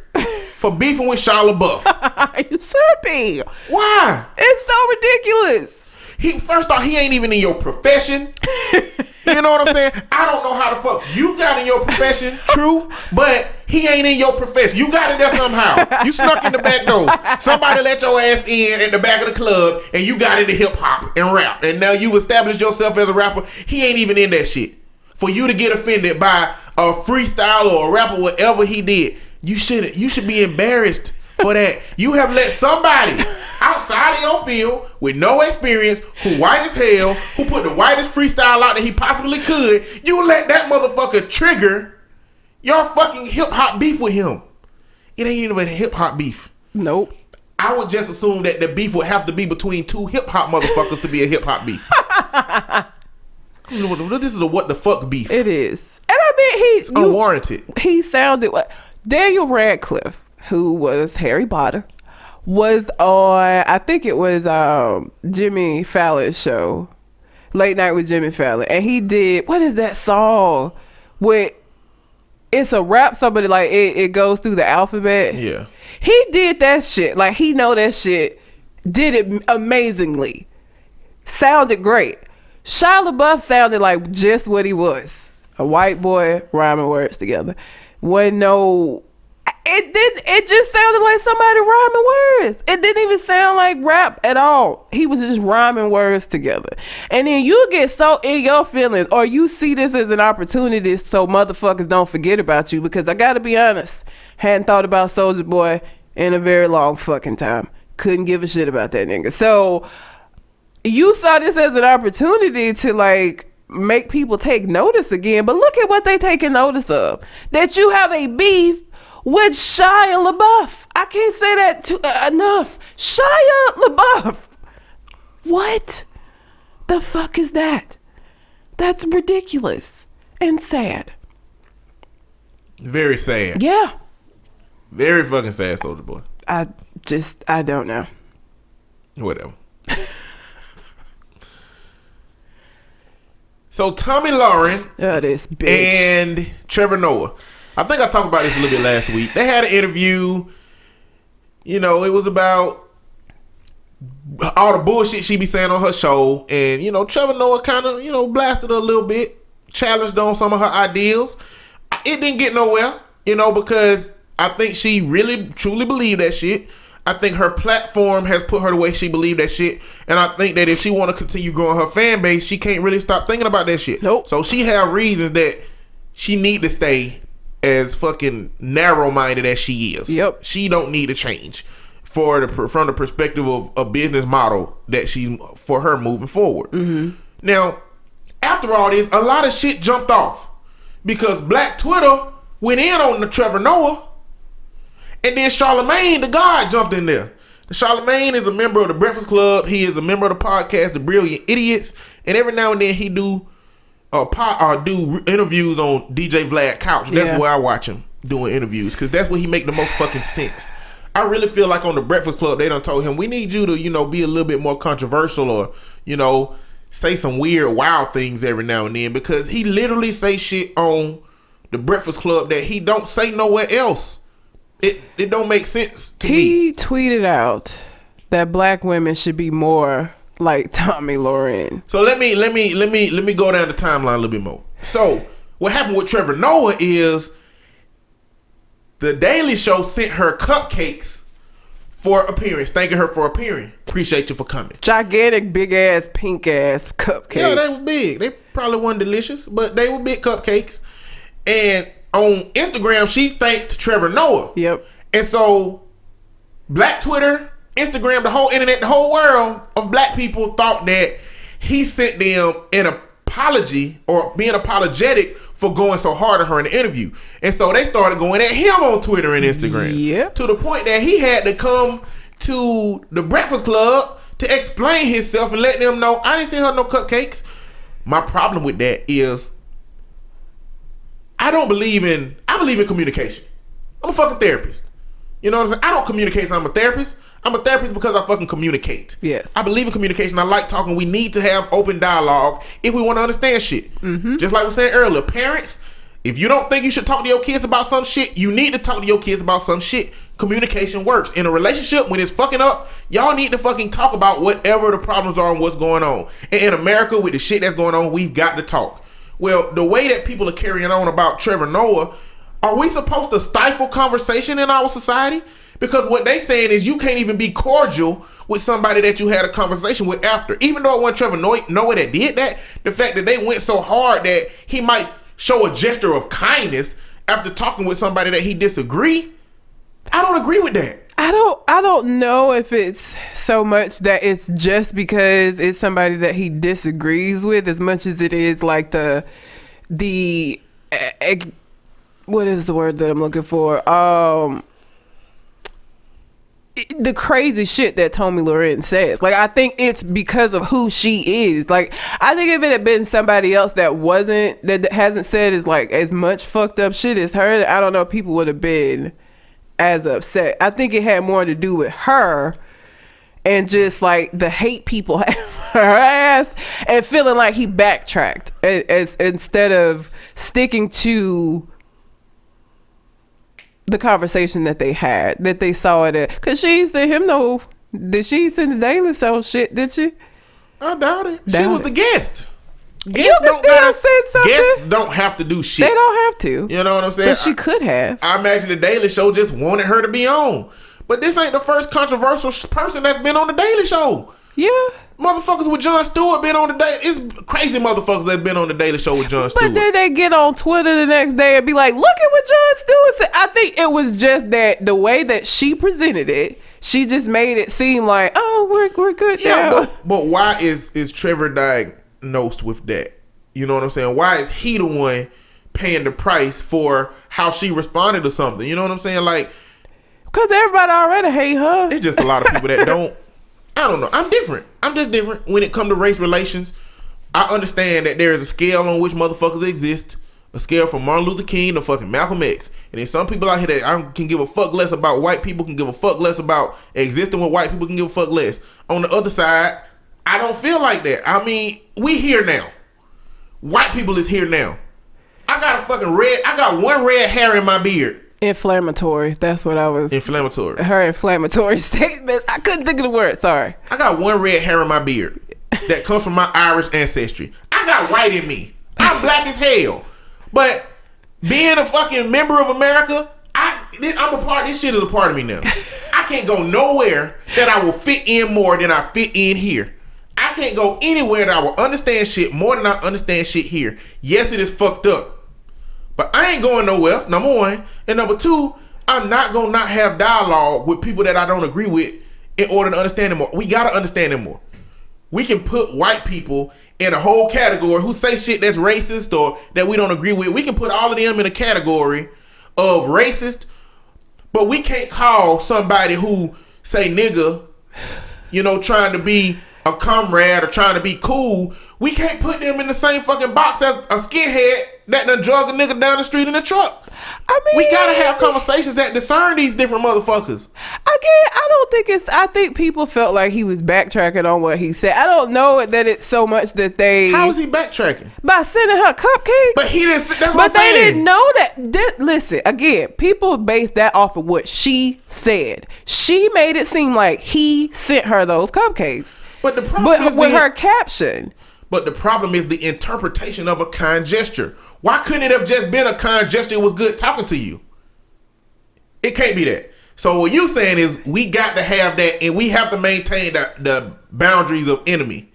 for beefing with Shia LaBeouf. You should be. Why? It's so ridiculous. First off, he ain't even in your profession. You know what I'm saying? I don't know how the fuck you got in your profession, true, but he ain't in your profession. You got in there somehow. You snuck in the back door. Somebody let your ass in at the back of the club, and you got into hip hop and rap, and now you established yourself as a rapper. He ain't even in that shit. For you to get offended by a freestyle or a rapper, whatever he did, you should be embarrassed for that. You have let somebody outside of your field with no experience, who white as hell, who put the whitest freestyle out that he possibly could, you let that motherfucker trigger your fucking hip hop beef with him. It ain't even a hip hop beef. Nope. I would just assume that the beef would have to be between two hip hop motherfuckers to be a hip hop beef. This is a what the fuck beef. It is. And I mean, it's unwarranted. He sounded like Daniel Radcliffe, who was Harry Potter, was on, I think it was Jimmy Fallon's show, Late Night with Jimmy Fallon, and he did, what is that song with, it's a rap, somebody like it goes through the alphabet. Yeah. He did that shit. Like, he know that shit, did it amazingly, sounded great. Shia LaBeouf sounded like just what he was, a white boy rhyming words together. When no, It just sounded like somebody rhyming words. It didn't even sound like rap at all. He was just rhyming words together. And then you get so in your feelings, or you see this as an opportunity so motherfuckers don't forget about you. Because I gotta be honest, hadn't thought about Soulja Boy in a very long fucking time. Couldn't give a shit about that nigga. So you saw this as an opportunity to like make people take notice again. But look at what they taking notice of. That you have a beef with Shia LaBeouf. I can't say that enough. Shia LaBeouf. What the fuck is that? That's ridiculous and sad. Very sad. Yeah. Very fucking sad, Soulja Boy. I don't know. Whatever. So Tommy Lauren this bitch. and Trevor Noah. I think I talked about this a little bit last week. They had an interview. You know, it was about all the bullshit she be saying on her show. And, you know, Trevor Noah kind of, you know, blasted her a little bit. Challenged on some of her ideals. It didn't get nowhere, you know, because I think she really, truly believed that shit. I think her platform has put her the way she believed that shit. And I think that if she want to continue growing her fan base, she can't really stop thinking about that shit. Nope. So she have reasons that she need to stay as fucking narrow-minded as she is. Yep. She don't need to change from the perspective of a business model that she's for her moving forward. Mm-hmm. Now, after all this, a lot of shit jumped off because Black Twitter went in on the Trevor Noah. And then Charlamagne the God jumped in there. Charlamagne is a member of the Breakfast Club. He is a member of the podcast, The Brilliant Idiots. And every now and then he do interviews on DJ Vlad Couch. That's where I watch him doing interviews because that's where he make the most fucking sense. I really feel like on the Breakfast Club they done told him we need you to, you know, be a little bit more controversial or, you know, say some weird wild things every now and then because he literally say shit on the Breakfast Club that he don't say nowhere else. It don't make sense to me. He tweeted out that black women should be more like Tommy Lauren. So let me go down the timeline a little bit more. So what happened with Trevor Noah is the Daily Show sent her cupcakes for appearance, thanking her for appearing. Appreciate you for coming. Gigantic, big ass, pink ass cupcakes. Yeah, they were big. They probably weren't delicious, but they were big cupcakes. And on Instagram, she thanked Trevor Noah. Yep. And so Black Twitter, Instagram, the whole internet, the whole world of black people thought that he sent them an apology or being apologetic for going so hard at her in the interview. And so they started going at him on Twitter and Instagram. Yep. To the point that he had to come to the Breakfast Club to explain himself and let them know, I didn't send her no cupcakes. My problem with that is I believe in communication. I'm a fucking therapist. You know what I'm saying? I don't communicate, so I'm a therapist. I'm a therapist because I fucking communicate. Yes. I believe in communication. I like talking. We need to have open dialogue if we want to understand shit. Mm-hmm. Just like we said earlier, parents, if you don't think you should talk to your kids about some shit, you need to talk to your kids about some shit. Communication works. In a relationship, when it's fucking up, y'all need to fucking talk about whatever the problems are and what's going on. And in America, with the shit that's going on, we've got to talk. Well, the way that people are carrying on about Trevor Noah, are we supposed to stifle conversation in our society? Because what they saying is you can't even be cordial with somebody that you had a conversation with after. Even though it wasn't Trevor Noah that did that, the fact that they went so hard that he might show a gesture of kindness after talking with somebody that he disagree, I don't agree with that. I don't know if it's so much that it's just because it's somebody that he disagrees with as much as it is like the what is the word that I'm looking for? The crazy shit that Tommy Lauren says. Like, I think it's because of who she is. Like, I think if it had been somebody else that hasn't said as much fucked up shit as her, I don't know if people would have been as upset. I think it had more to do with her and just like the hate people have for her ass and feeling like he backtracked as instead of sticking to the conversation that they had, that they saw it at. Because she sent him no... Did she send the Daily Show shit, did she? I doubt it. She was the guest. Guests can still send something. Guests don't have to do shit. They don't have to. You know what I'm saying? But she could have. I imagine the Daily Show just wanted her to be on. But this ain't the first controversial person that's been on the Daily Show. Yeah. Motherfuckers with Jon Stewart been on the Daily. It's crazy motherfuckers that been on the Daily Show with Jon Stewart. But then they get on Twitter the next day and be like, look at what Jon Stewart said. I think it was just that the way that she presented it, she just made it seem like, oh, we're good now. But why is Trevor diagnosed with that? You know what I'm saying? Why is he the one paying the price for how she responded to something? You know what I'm saying? Like, because everybody already hate her. It's just a lot of people that don't. I don't know. I'm different. I'm just different when it comes to race relations. I understand that there is a scale on which motherfuckers exist. A scale from Martin Luther King to fucking Malcolm X. And there's some people out here that I can give a fuck less about white people, can give a fuck less about existing with white people, can give a fuck less. On the other side, I don't feel like that. I mean, we here now. White people is here now. I got one red hair in my beard. Inflammatory. That's what I was. Inflammatory. Her inflammatory statement. I couldn't think of the word. Sorry. I got one red hair in my beard that comes from my Irish ancestry. I got white in me. I'm black as hell. But being a fucking member of America, I'm a part. This shit is a part of me now. I can't go nowhere that I will fit in more than I fit in here. I can't go anywhere that I will understand shit more than I understand shit here. Yes, it is fucked up. But I ain't going nowhere, number one. And number two, I'm not going to not have dialogue with people that I don't agree with in order to understand them more. We got to understand them more. We can put white people in a whole category who say shit that's racist or that we don't agree with. We can put all of them in a category of racist, but we can't call somebody who say nigga, trying to be a comrade or trying to be cool. We can't put them in the same fucking box as a skinhead that done drug a nigga down the street in a truck. I mean, we gotta have conversations that discern these different motherfuckers. I think people felt like he was backtracking on what he said. I don't know that it's so much that they. How is he backtracking? By sending her cupcakes. But he didn't. That's what but I'm saying. They didn't know that. Listen, again, people base that off of what she said. She made it seem like he sent her those cupcakes. But the problem is with her caption. But the problem is the interpretation of a kind gesture. Why couldn't it have just been a kind gesture? It was good talking to you. It can't be that. So what you saying is we got to have that, and we have to maintain the boundaries of enemy.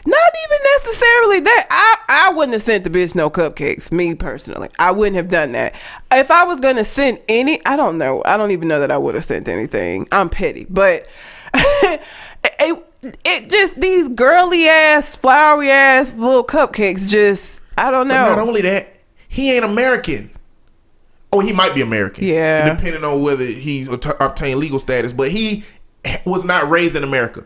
Not even necessarily that. I wouldn't have sent the bitch no cupcakes. Me personally, I wouldn't have done that. If I was gonna send any, I don't know. I don't even know that I would have sent anything. I'm petty, but it just these girly ass, flowery ass little cupcakes. Just I don't know. But not only that, he ain't American. Oh, he might be American. Yeah. Depending on whether he's obtained legal status, but he was not raised in America.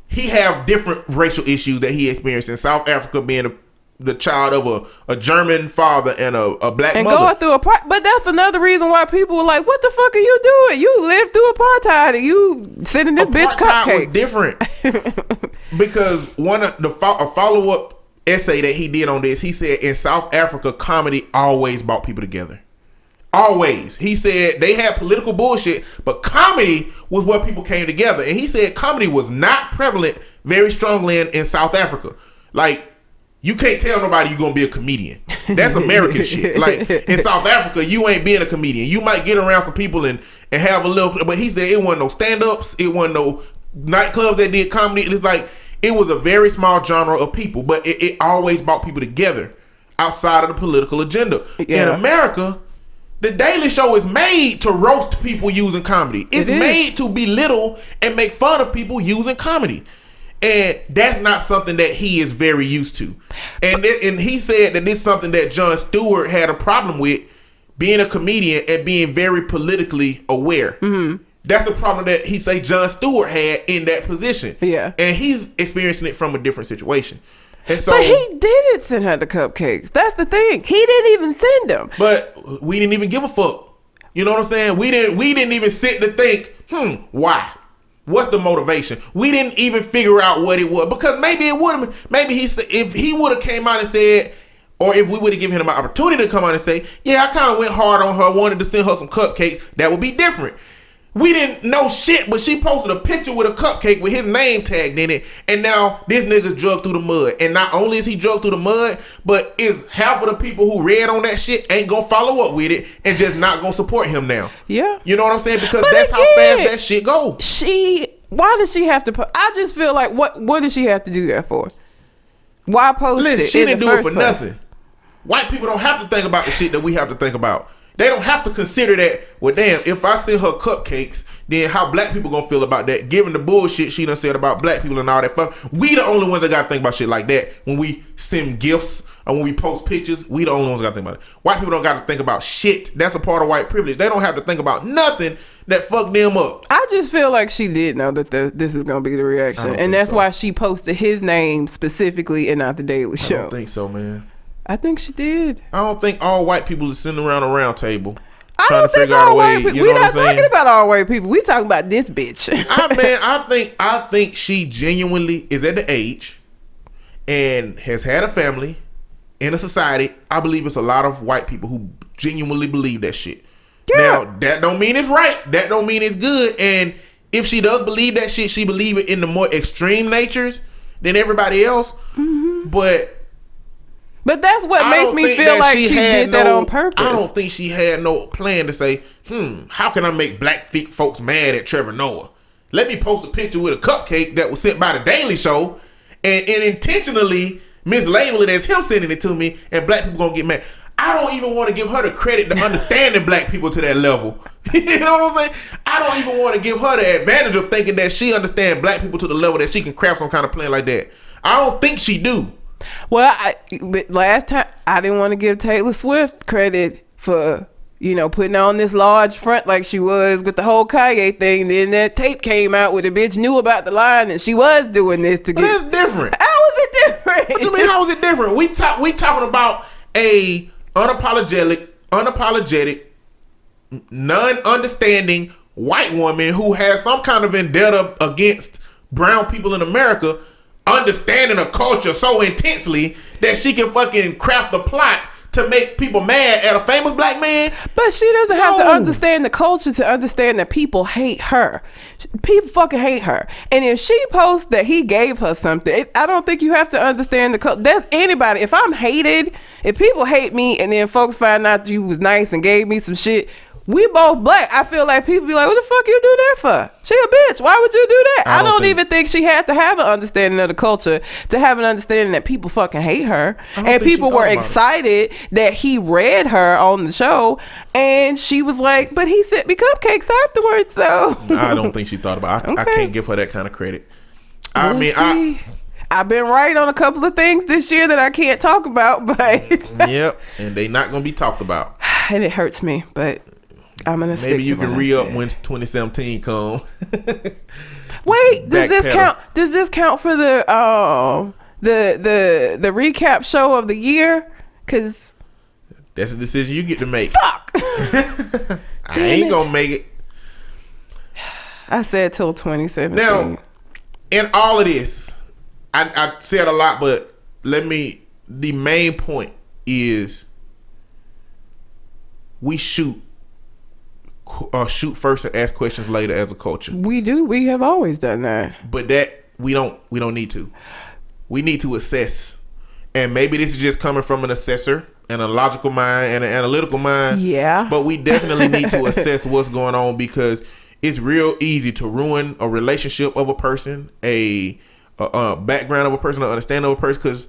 He have different racial issues that he experienced in South Africa, being the child of a German father and a black and mother. Going through but that's another reason why people were like, "What the fuck are you doing? You lived through apartheid and you sending this bitch cupcakes." Apartheid was different because a follow up essay that he did on this, he said in South Africa, comedy always brought people together. Always. He said they had political bullshit, but comedy was where people came together. And he said comedy was not prevalent very strongly in South Africa. Like, you can't tell nobody you're going to be a comedian. That's American shit. Like, in South Africa, you ain't being a comedian. You might get around some people and have a little, but he said it wasn't no stand-ups. It wasn't no nightclubs that did comedy. It's like, it was a very small genre of people, but it always brought people together outside of the political agenda. Yeah. In America, The Daily Show is made to roast people using comedy. It's made to belittle and make fun of people using comedy. And that's not something that he is very used to. And he said that this is something that Jon Stewart had a problem with, being a comedian and being very politically aware. Mm-hmm. That's the problem that he say Jon Stewart had in that position. Yeah. And he's experiencing it from a different situation. And so, but he didn't send her the cupcakes. That's the thing. He didn't even send them. But we didn't even give a fuck. You know what I'm saying? We didn't even sit to think, why? What's the motivation? We didn't even figure out what it was, because maybe it would have. Maybe if he would have came out and said, or if we would have given him an opportunity to come out and say, yeah, I kind of went hard on her, wanted to send her some cupcakes, that would be different. We didn't know shit, but she posted a picture with a cupcake with his name tagged in it, and now this nigga's drugged through the mud. And not only is he drugged through the mud, but is half of the people who read on that shit ain't gonna follow up with it and just not gonna support him now. Yeah. You know what I'm saying? Because But that's how again, fast that shit goes. Why does she have to I just feel like, what did she have to do that for? Why post Listen, it? she didn't do it for place? nothing. White people don't have to think about the shit that we have to think about. They don't have to consider that, well, damn, if I send her cupcakes, then how black people gonna feel about that, given the bullshit she done said about black people and all that fuck. We the only ones that gotta think about shit like that. When we send gifts or when we post pictures, we the only ones that gotta think about it. White people don't gotta think about shit. That's a part of white privilege. They don't have to think about nothing that fucked them up. I just feel like she did know that this was gonna be the reaction. And that's why she posted his name specifically and not the Daily Show. I don't think so, man. I think she did. I don't think all white people is sitting around a round table I trying don't to figure think out a all way. white people. You know We're what not I'm saying? talking about all white people. We talking about this bitch. I think she genuinely is at the age and has had a family in a society. I believe it's a lot of white people who genuinely believe that shit. Yeah. Now, that don't mean it's right. That don't mean it's good. And if she does believe that shit, she believe it in the more extreme natures than everybody else. Mm-hmm. But that's what makes me feel like she did that on purpose. I don't think she had no plan to say, how can I make black folks mad at Trevor Noah? Let me post a picture with a cupcake that was sent by the Daily Show and intentionally mislabel it as him sending it to me, and black people gonna get mad. I don't even want to give her the credit to understanding black people to that level. You know what I'm saying? I don't even want to give her the advantage of thinking that she understands black people to the level that she can craft some kind of plan like that. I don't think she do. Well, but last time I didn't want to give Taylor Swift credit for, putting on this large front like she was with the whole Kanye thing. Then that tape came out where the bitch knew about the line and she was doing this to get. That's different. How was it different? What you mean? How is it different? We talking about a unapologetic, non-understanding white woman who has some kind of vendetta against brown people in America, understanding a culture so intensely that she can fucking craft a plot to make people mad at a famous black man. But she doesn't have to understand the culture to understand that people hate her. People fucking hate her. And if she posts that he gave her something, I don't think you have to understand the culture. That's anybody. If I'm hated, if people hate me and then folks find out you was nice and gave me some shit, we both black. I feel like people be like, what the fuck you do that for? She a bitch. Why would you do that? I don't even think she had to have an understanding of the culture to have an understanding that people fucking hate her. And people were excited that he read her on the show. And she was like, but he sent me cupcakes afterwards, though. I don't think she thought about it. I can't give her that kind of credit. I've been right on a couple of things this year that I can't talk about, but yep, and they not gonna be talked about. And it hurts me, but I'm gonna stick maybe you to can re-up when 2017 come. Wait, does this count? Does this count for the recap show of the year? Cause that's a decision you get to make. Fuck. I ain't gonna make it. I said till 2017. Now, in all of this, I said a lot, but the main point is we shoot first and ask questions later as a culture. We do. We have always done that. But that we don't need to. We need to assess. And maybe this is just coming from an assessor and a logical mind and an analytical mind. Yeah. But we definitely need to assess what's going on, because it's real easy to ruin a relationship of a person, a background of a person, an understanding of a person. Because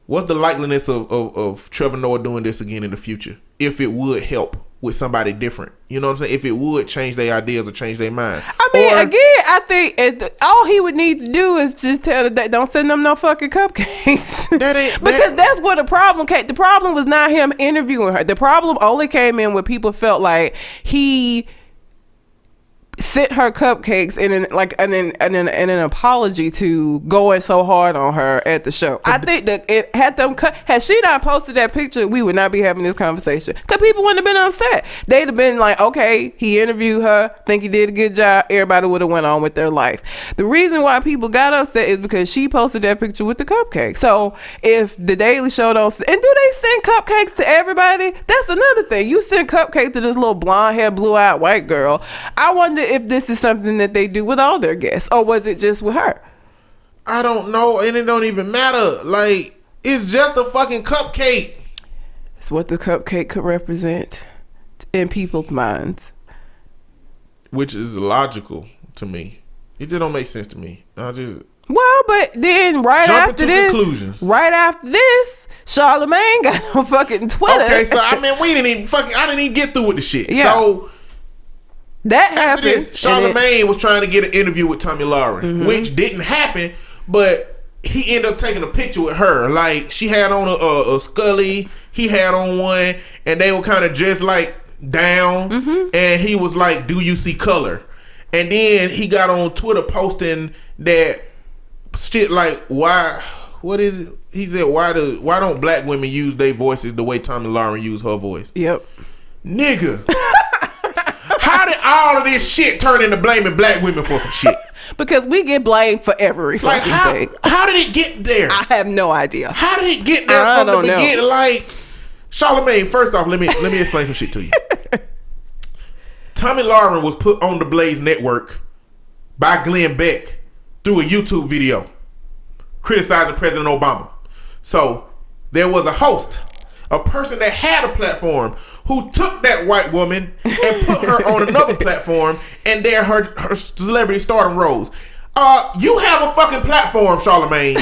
what's the likeliness of Trevor Noah doing this again in the future if it would help with somebody different? You know what I'm saying? If it would change their ideas or change their mind. I mean, I think all he would need to do is just tell that don't send them no fucking cupcakes. Because that's what the problem came. The problem was not him interviewing her. The problem only came in when people felt like he sent her cupcakes in an apology to going so hard on her at the show. I think that it had them had she not posted that picture, we would not be having this conversation, because people wouldn't have been upset. They'd have been like, okay, he interviewed her, think he did a good job, everybody would have went on with their life. The reason why people got upset is because she posted that picture with the cupcake. So if the Daily Show don't, and do they send cupcakes to everybody? That's another thing. You send cupcakes to this little blonde hair, blue eyed white girl. I wonder if this is something that they do with all their guests, or was it just with her? I don't know, and it don't even matter. Like, it's just a fucking cupcake. It's what the cupcake could represent in people's minds, which is logical to me. It just don't make sense to me. Well, but then right after this, Charlamagne got on fucking Twitter. Okay, so I mean, I didn't even get through with the shit. Yeah. So that happened. This, Charlamagne was trying to get an interview with Tomi Lahren, which didn't happen, but he ended up taking a picture with her. Like, she had on a Scully, he had on one, and they were kind of dressed like down, and he was like, "Do you see color?" And then he got on Twitter posting that shit like, why? What is it? He said, why don't black women use their voices the way Tomi Lahren used her voice? Yep. Nigga. How did all of this shit turn into blaming black women for some shit? Because we get blamed for every fucking thing. How did it get there? I have no idea. How did it get there from the beginning? Like, Charlamagne, first off, let me explain some shit to you. Tomi Lahren was put on the Blaze Network by Glenn Beck through a YouTube video criticizing President Obama. So there was a host, a person that had a platform, who took that white woman and put her on another platform, and there her celebrity stardom rose. You have a fucking platform, Charlamagne.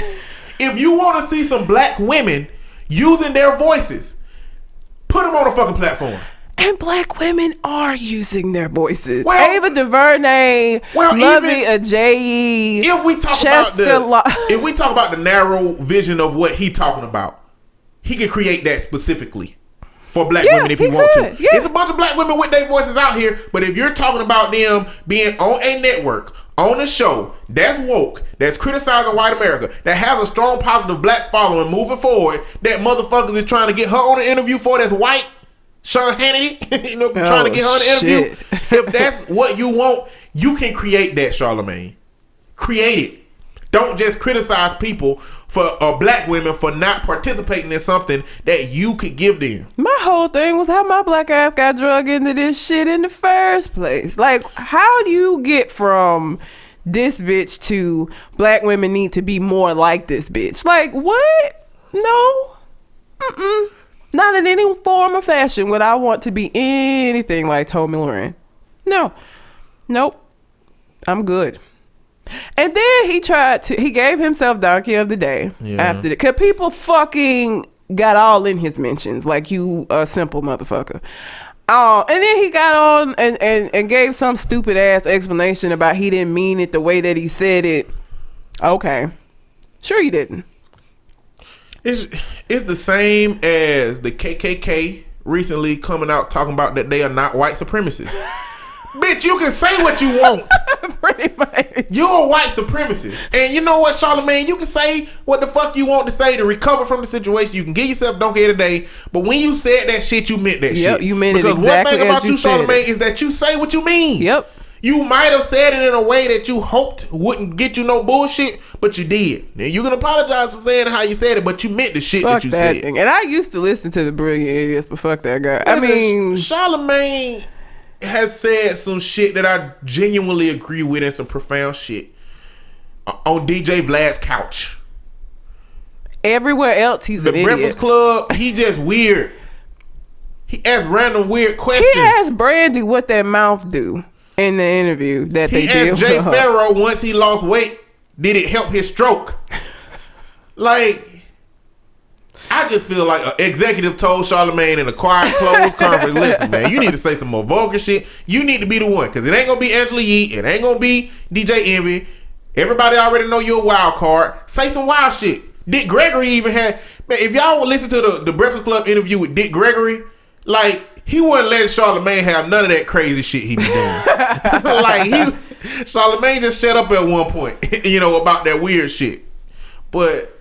If you want to see some black women using their voices, put them on a fucking platform. And black women are using their voices. Well, Ava DuVernay, Lovey Ajayi. If we talk about the narrow vision of what he talking about, he can create that specifically for black women if he want to. Yeah. There's a bunch of black women with their voices out here, but if you're talking about them being on a network, on a show that's woke, that's criticizing white America, that has a strong positive black following moving forward, that motherfuckers is trying to get her on an interview for that's white, Sean Hannity, trying to get her an interview. If that's what you want, you can create that, Charlamagne. Create it. Don't just criticize people black women for not participating in something that you could give them. My whole thing was how my black ass got drugged into this shit in the first place. Like, how do you get from this bitch to black women need to be more like this bitch? Like, what? No. Not in any form or fashion would I want to be anything like Tomi Lahren. No. Nope. I'm good. And then he gave himself Donkey of the Day after that. Because people fucking got all in his mentions. Like, you a simple motherfucker. And then he got on and gave some stupid ass explanation about he didn't mean it the way that he said it. Okay. Sure you didn't. It's the same as the KKK recently coming out talking about that they are not white supremacists. Bitch, you can say what you want. Pretty much. You're a white supremacist. And you know what, Charlamagne? You can say what the fuck you want to say to recover from the situation. You can give yourself donkey of the day. But when you said that shit, you meant that shit. Yep, you meant because it exactly one thing about you, Charlamagne, it. is that you say what you mean. Yep. You might have said it in a way that you hoped wouldn't get you no bullshit, but you did. Now, you can apologize for saying how you said it, but you meant the shit that you said. Thing. And I used to listen to the Brilliant Idiots, but fuck that guy. Charlamagne has said some shit that I genuinely agree with, and some profound shit on DJ Vlad's couch. Everywhere else, he's an idiot. The Breakfast Club, he just weird. He asks random weird questions. He asked Brandy what that mouth do in the interview that they did. He asked Jay Farrow once he lost weight, did it help his stroke? Like, I just feel like an executive told Charlamagne in a quiet, closed conference, listen, man, you need to say some more vulgar shit. You need to be the one, because it ain't going to be Angela Yee. It ain't going to be DJ Envy. Everybody already know you're a wild card. Say some wild shit. Dick Gregory even had, man, if y'all would listen to the Breakfast Club interview with Dick Gregory, like, he wasn't letting Charlamagne have none of that crazy shit he be doing. Like Charlamagne just shut up at one point, about that weird shit. But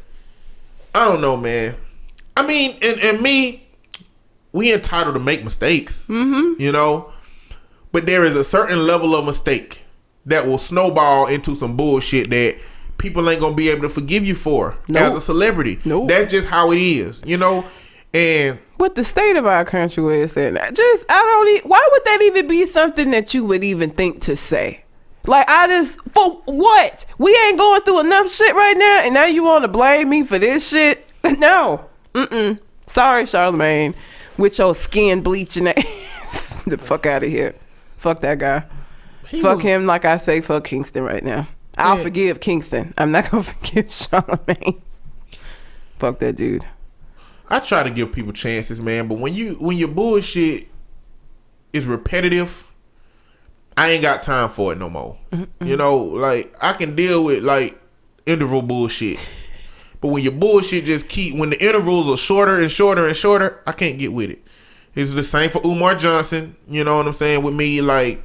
I don't know, man. I mean, and me, we entitled to make mistakes, but there is a certain level of mistake that will snowball into some bullshit that people ain't gonna be able to forgive you for as a celebrity. That's just how it is, and with the state of our country where it's at, why would that even be something that you would even think to say? Like, for what? We ain't going through enough shit right now, and now you want to blame me for this shit? No. Sorry, Charlamagne, with your skin bleaching ass. The fuck out of here. Fuck that guy. Fuck him like I say fuck Kingston right now. I'll forgive Kingston. I'm not going to forgive Charlamagne. Fuck that dude. I try to give people chances, man, but when your bullshit is repetitive, I ain't got time for it no more. Like, I can deal with, like, interval bullshit. But when your bullshit when the intervals are shorter and shorter and shorter, I can't get with it. It's the same for Umar Johnson, you know what I'm saying, with me. Like,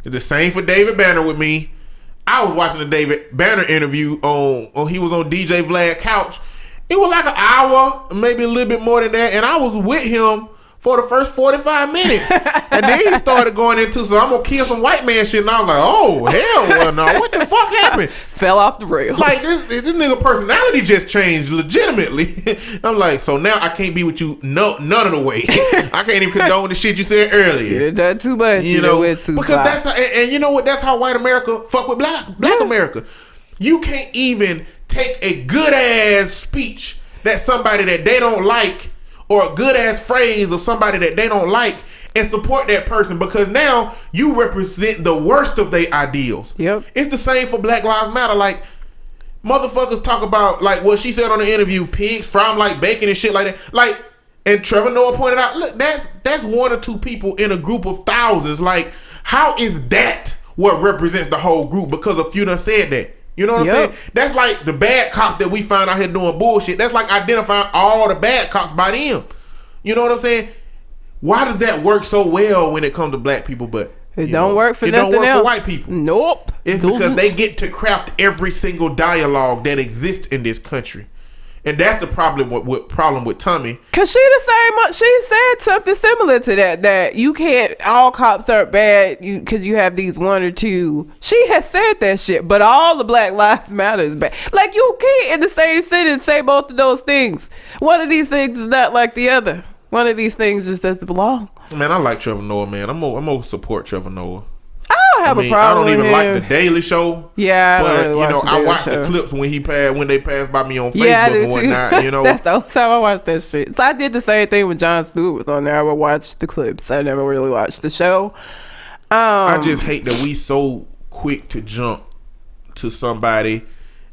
it's the same for David Banner with me. I was watching the David Banner interview he was on DJ Vlad Couch. It was like an hour, maybe a little bit more than that, and I was with him for the first 45 minutes. And then he started going into, so I'm going to kill some white man shit. And I was like, oh, hell no. What the fuck happened? Fell off the rails. Like, this nigga personality just changed legitimately. I'm like, so now I can't be with you none of the way. I can't even condone the shit you said earlier. You done done too much. Because that's how, and you know what? That's how white America fuck with black America. You can't even take a good ass speech that somebody that they don't like, or a good ass phrase of somebody that they don't like, and support that person, because now you represent the worst of their ideals. Yep. It's the same for Black Lives Matter. Like, motherfuckers talk about, like, what she said on the interview, pigs fry 'em like bacon and shit like that. Like, and Trevor Noah pointed out, look, that's one or two people in a group of thousands. Like, how is that what represents the whole group? Because a few done said that. You know what I'm saying? That's like the bad cops that we find out here doing bullshit. That's like identifying all the bad cops by them. You know what I'm saying? Why does that work so well when it comes to black people, but it don't work for nothing else? It don't work for white people. Nope. It's because they get to craft every single dialogue that exists in this country. And that's the problem with Tommy. Cause she said something similar to that you can't, all cops aren't bad because you have these one or two. She has said that shit, but all the Black Lives Matter is bad. Like, you can't in the same sentence say both of those things. One of these things is not like the other. One of these things just doesn't belong. Man, I like Trevor Noah, man. I'm gonna support Trevor Noah. I don't have a problem. I don't even with him. like the Daily Show. Yeah, but I watched the clips when they passed by me on Facebook and whatnot. That's the only time I watched that shit. So I did the same thing when Jon Stewart was on there. I would watch the clips. I never really watched the show. I just hate that we so quick to jump to somebody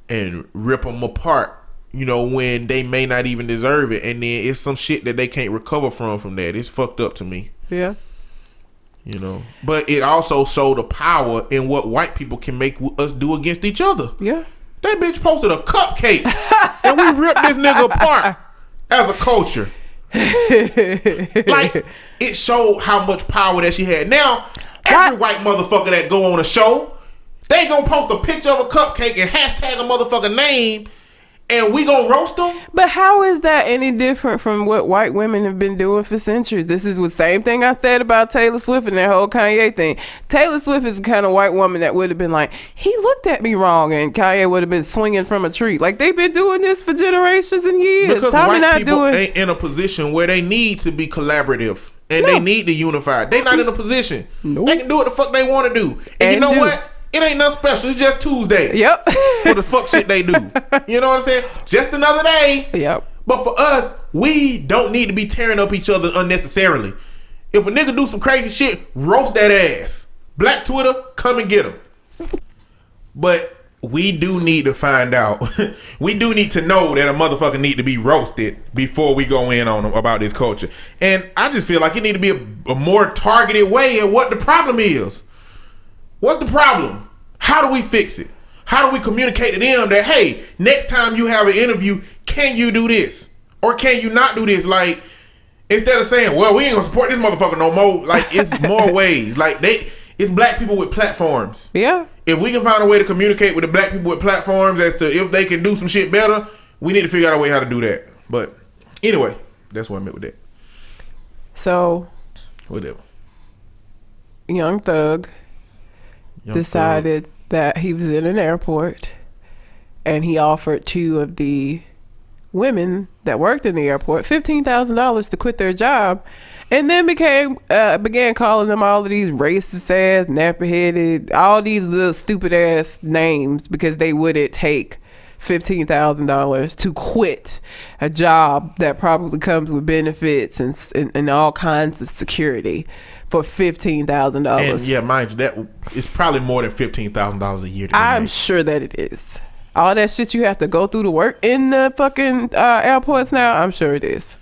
and rip them apart. When they may not even deserve it, and then it's some shit that they can't recover from that. It's fucked up to me. Yeah. But it also showed the power in what white people can make us do against each other. Yeah. That bitch posted a cupcake and we ripped this nigga apart as a culture. Like, it showed how much power that she had. Now, every white motherfucker that go on a show, they gonna post a picture of a cupcake and hashtag a motherfucker name, and we gonna roast them? But how is that any different from what white women have been doing for centuries? This is the same thing I said about Taylor Swift and that whole Kanye thing. Taylor Swift is the kind of white woman that would have been like, he looked at me wrong, and Kanye would have been swinging from a tree. Like, they've been doing this for generations and years. Because white people ain't in a position where they need to be collaborative and they need to unify. They not in a position. Nope. They can do what the fuck they want to do. And you know what? It ain't nothing special. It's just Tuesday. Yep. For the fuck shit they do. You know what I'm saying? Just another day. Yep. But for us, we don't need to be tearing up each other unnecessarily. If a nigga do some crazy shit, roast that ass. Black Twitter, come and get him. But we do need to find out. We do need to know that a motherfucker need to be roasted before we go in on them about this culture. And I just feel like it need to be a more targeted way at what the problem is. What's the problem? How do we fix it? How do we communicate to them that, hey, next time you have an interview, can you do this? Or can you not do this? Like, instead of saying, well, we ain't gonna support this motherfucker no more. Like, it's more ways. Like, It's black people with platforms. Yeah. If we can find a way to communicate with the black people with platforms as to if they can do some shit better, we need to figure out a way how to do that. But anyway, that's what I meant with that. So, whatever. Young Thug decided that he was in an airport and he offered 2 of the women that worked in the airport $15,000 to quit their job, and then began calling them all of these racist ass, nappy headed, all these little stupid ass names because they wouldn't take $15,000 to quit a job that probably comes with benefits and all kinds of security for $15,000. And yeah, mind you, that it's probably more than $15,000 a year. I'm sure that it is. All that shit you have to go through to work in the fucking airports now, I'm sure it is.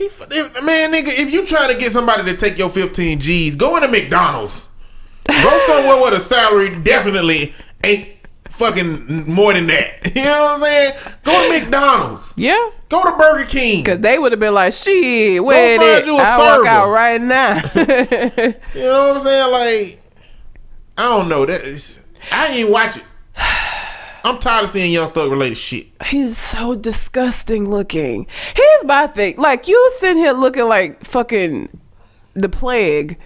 Man, nigga, if you try to get somebody to take your 15 G's, go into McDonald's. Go somewhere where the salary definitely ain't fucking more than that. You know what I'm saying? Go to McDonald's. Yeah. Go to Burger King. Because they would have been like, shit, where it? I'll walk out right now. You know what I'm saying? Like, I don't know. I ain't watch it. I'm tired of seeing Young Thug related shit. He's so disgusting looking. Here's my thing. Like, you sitting here looking like fucking the plague,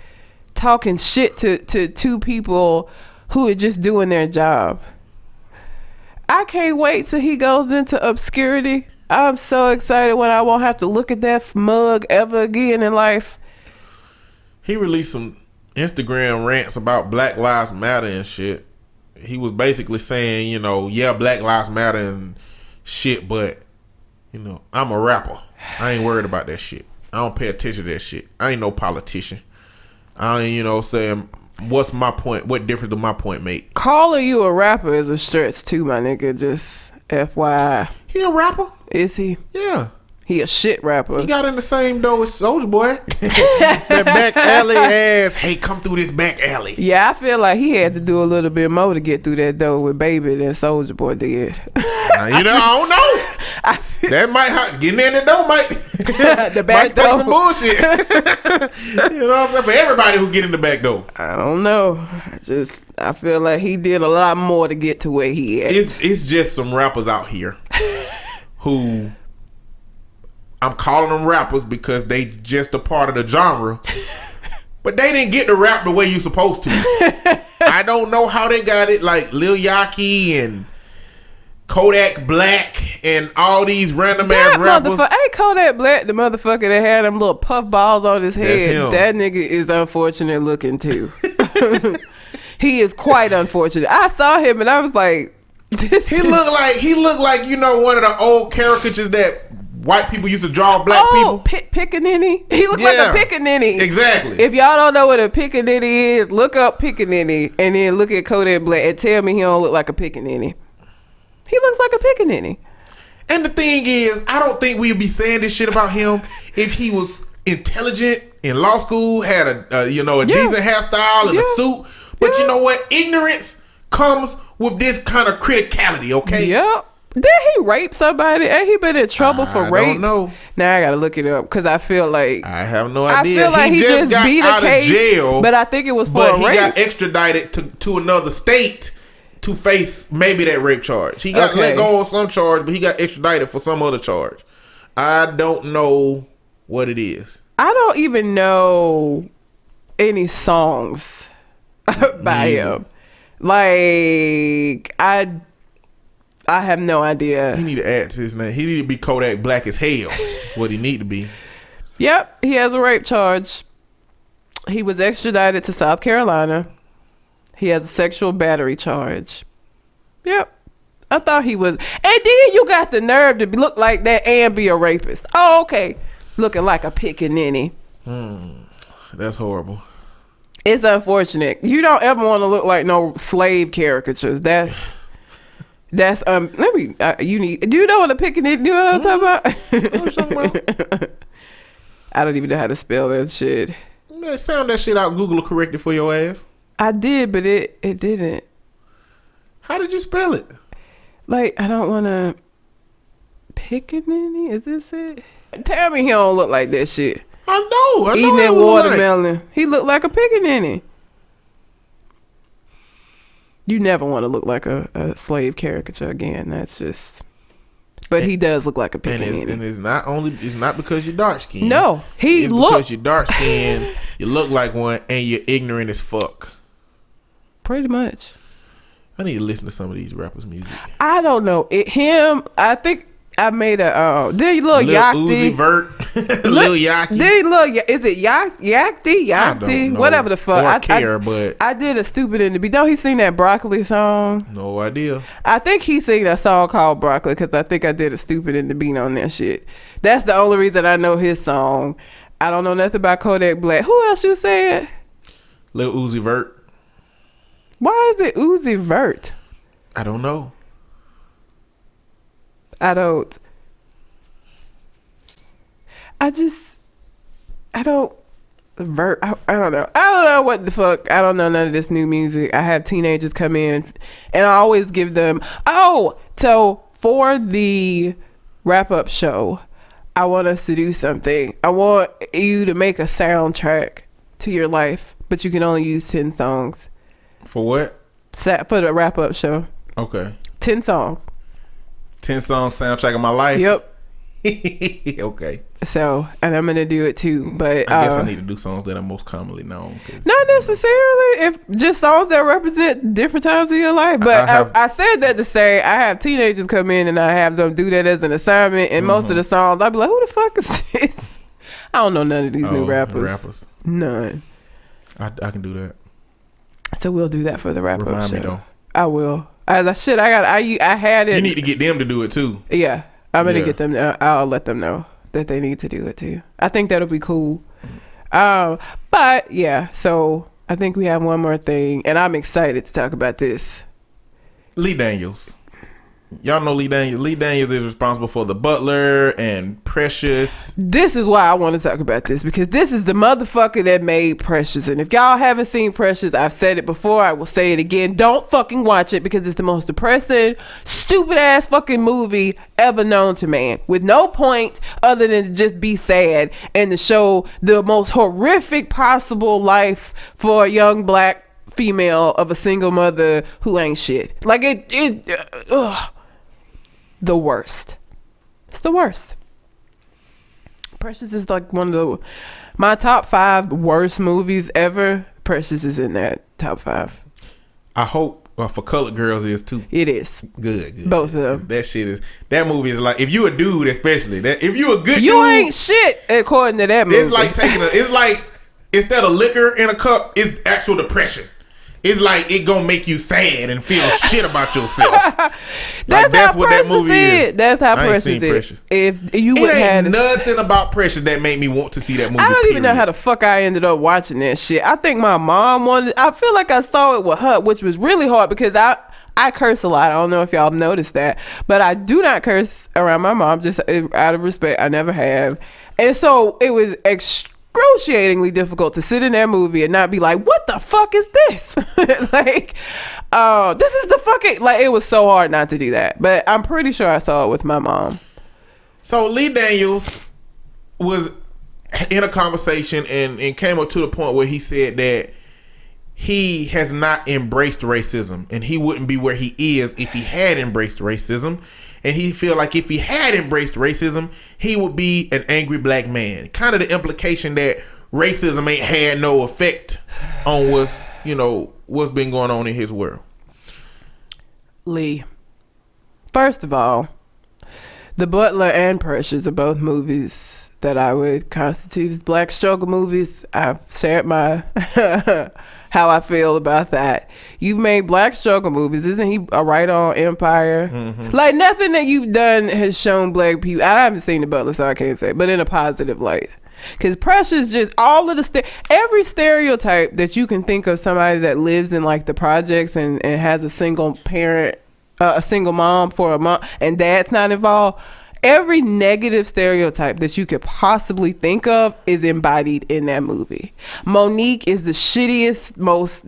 talking shit to 2 people who are just doing their job. I can't wait till he goes into obscurity. I'm so excited when I won't have to look at that mug ever again in life. He released some Instagram rants about Black Lives Matter and shit. He was basically saying, you know, yeah, Black Lives Matter and shit, but, you know, I'm a rapper. I ain't worried about that shit. I don't pay attention to that shit. I ain't no politician. I ain't, you know, saying, what's my point? What difference do my point make? Calling you a rapper is a stretch too, my nigga. Just FYI. He a rapper? Is he? Yeah. He a shit rapper. He got in the same door as Soulja Boy. That back alley ass. Hey, come through this back alley. Yeah, I feel like he had to do a little bit more to get through that door with Baby than Soulja Boy did. You know, I don't know. That might getting in the door might the back might door. take some bullshit. You know what I'm saying? For everybody who get in the back door. I don't know. I feel like he did a lot more to get to where he is. It's just some rappers out here who, I'm calling them rappers because they just a part of the genre, but they didn't get to rap the way you supposed to. I don't know how they got it. Like Lil Yachty and Kodak Black and all these random ass rappers. Ain't Kodak Black the motherfucker that had them little puff balls on his head? That nigga is unfortunate looking too. He is quite unfortunate. I saw him and I was like, he looked like you know, one of the old caricatures that white people used to draw black people. Pickaninny. He looked like a pickaninny. Exactly. If y'all don't know what a pickaninny is, look up pickaninny and then look at Kodak Black and tell me he don't look like a pickaninny. He looks like a pickaninny. And the thing is, I don't think we'd be saying this shit about him if he was intelligent, in law school, had a decent hairstyle and a suit. But you know what? Ignorance comes with this kind of criticality, okay? Yep. Did he rape somebody? Ain't he been in trouble for rape? I don't know. Now I gotta look it up because I feel like I have no idea. I feel like he just got beat out of jail, but I think it was for a rape. But he got extradited to another state to face maybe that rape charge. He got let go on some charge, but he got extradited for some other charge. I don't know what it is. I don't even know any songs by him. Like I have no idea. He need to add to his name. He need to be Kodak Black as hell. That's what he need to be. Yep, he has a rape charge. He was extradited to South Carolina. He has a sexual battery charge. Yep. I thought he was. And then you got the nerve to look like that and be a rapist. Oh, okay. Looking like a pickaninny. That's horrible. It's unfortunate. You don't ever want to look like no slave caricatures. That's let me you need. Do you know what a pickaninny? Do you know what I'm talking about? I don't even know how to spell that shit. Man, sound that shit out. Google will correct it for your ass. I did, but it didn't. How did you spell it? Like, I don't want to. Pickaninny? Is this it? Tell me he don't look like that shit. I know. Eating that watermelon. He looked like a pickaninny. You never want to look like a slave caricature again. That's just. But he does look like a pickaninny. And it's not because you're dark skinned. No, because you're dark skinned, you look like one, and you're ignorant as fuck. Pretty much. I need to listen to some of these rappers' music. I don't know. I think I made a then Lil Uzi Vert, Lil Yachty. Then is it Yachty? Whatever the fuck. I did a stupid in the beat. Don't he sing that Broccoli song? No idea. I think he sang that song called Broccoli because I think I did a stupid in the beat on that shit. That's the only reason I know his song. I don't know nothing about Kodak Black. Who else you said? Lil Uzi Vert. Why is it Uzi Vert? I don't know. I don't know what the fuck. I don't know none of this new music. I have teenagers come in and I always give them, so for the wrap-up show, I want us to do something. I want you to make a soundtrack to your life, but you can only use 10 songs. For what? For the wrap-up show. Okay. 10 songs. 10 songs soundtrack of my life? Yep. Okay. So, and I'm gonna do it too, but I guess I need to do songs that are most commonly known. Not necessarily, if just songs that represent different times of your life. But I said that to say I have teenagers come in and I have them do that as an assignment, and most of the songs I'll be like, who the fuck is this? I don't know none of these new rappers. None. I can do that. So we'll do that for the wrap up show. Remind me though. I will. I had it. You need to get them to do it too. Yeah, I'm gonna get them. I'll let them know that they need to do it too. I think that'll be cool. But yeah, so I think we have one more thing, and I'm excited to talk about this. Lee Daniels. Y'all know Lee Daniels. Lee Daniels is responsible for The Butler and Precious. This is why I want to talk about this, because this is the motherfucker that made Precious. And if y'all haven't seen Precious, I've said it before, I will say it again. Don't fucking watch it, because it's the most depressing, stupid ass fucking movie ever known to man, with no point other than to just be sad and to show the most horrific possible life for a young black female of a single mother who ain't shit. Like the worst. It's the worst. Precious is like one of my top 5 worst movies ever. Precious is in that top 5. I hope for Colored Girls is too. It is. Good. Both of them. That movie is like, if you a dude especially, if you a good dude, you ain't shit according to that movie. It's like it's like instead of liquor in a cup, it's actual depression. It's like it gonna make you sad and feel shit about yourself. That's what that movie is. That's how Precious is. If you would have nothing about Precious that made me want to see that movie. I don't even know how the fuck I ended up watching that shit. I think my mom wanted. I feel like I saw it with her, which was really hard because I curse a lot. I don't know if y'all noticed that, but I do not curse around my mom, just out of respect. I never have, and so it was excruciatingly difficult to sit in that movie and not be like, what the fuck is this? Like, this is the fucking, like, it was so hard not to do that, but I'm pretty sure I saw it with my mom. So Lee Daniels was in a conversation and came up to the point where he said that he has not embraced racism and he wouldn't be where he is if he had embraced racism. And he feel like if he had embraced racism, he would be an angry black man. Kind of the implication that racism ain't had no effect on what's been going on in his world. Lee, first of all, The Butler and Precious are both movies that I would constitute as black struggle movies. I've shared my how I feel about that. You've made black struggle movies. Isn't he a writer on Empire? Mm-hmm. Like, nothing that you've done has shown black people. I haven't seen The Butler, so I can't say, but in a positive light. Because Precious, just all of every stereotype that you can think of somebody that lives in like the projects and has a single parent, a single mom for a mom, and dad's not involved. Every negative stereotype that you could possibly think of is embodied in that movie. Monique is the shittiest, most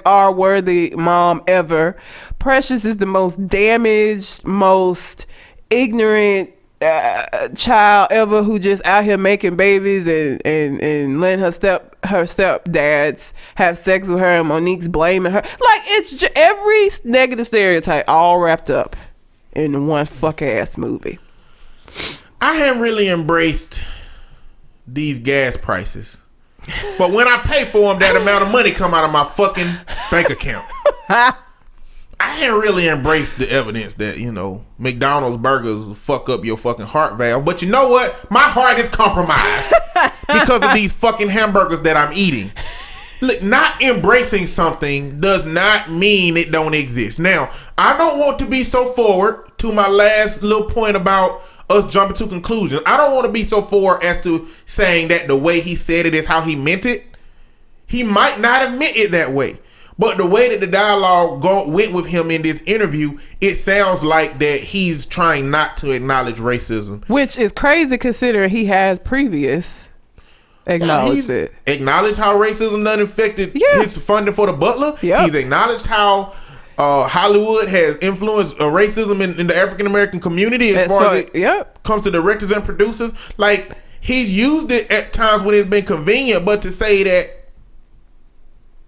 R-worthy mom ever. Precious is the most damaged, most ignorant, child ever who just out here making babies and letting her stepdads have sex with her, and Monique's blaming her. Like, it's just every negative stereotype all wrapped up in one fuck ass movie. I haven't really embraced these gas prices, but when I pay for them, that amount of money come out of my fucking bank account. I haven't really embraced the evidence that, you know, McDonald's burgers will fuck up your fucking heart valve. But you know what? My heart is compromised because of these fucking hamburgers that I'm eating. Look, not embracing something does not mean it don't exist. Now, I don't want to be so forward to my last little point about us jumping to conclusions. I don't want to be so forward as to saying that the way he said it is how he meant it. He might not have meant it that way. But the way that the dialogue went with him in this interview, it sounds like that he's trying not to acknowledge racism. Which is crazy considering he has previous acknowledged it. Acknowledged how racism done affected his funding for the Butler. Yep. He's acknowledged how Hollywood has influenced racism in the African American community as far as it comes to directors and producers. Like, he's used it at times when it's been convenient, but to say that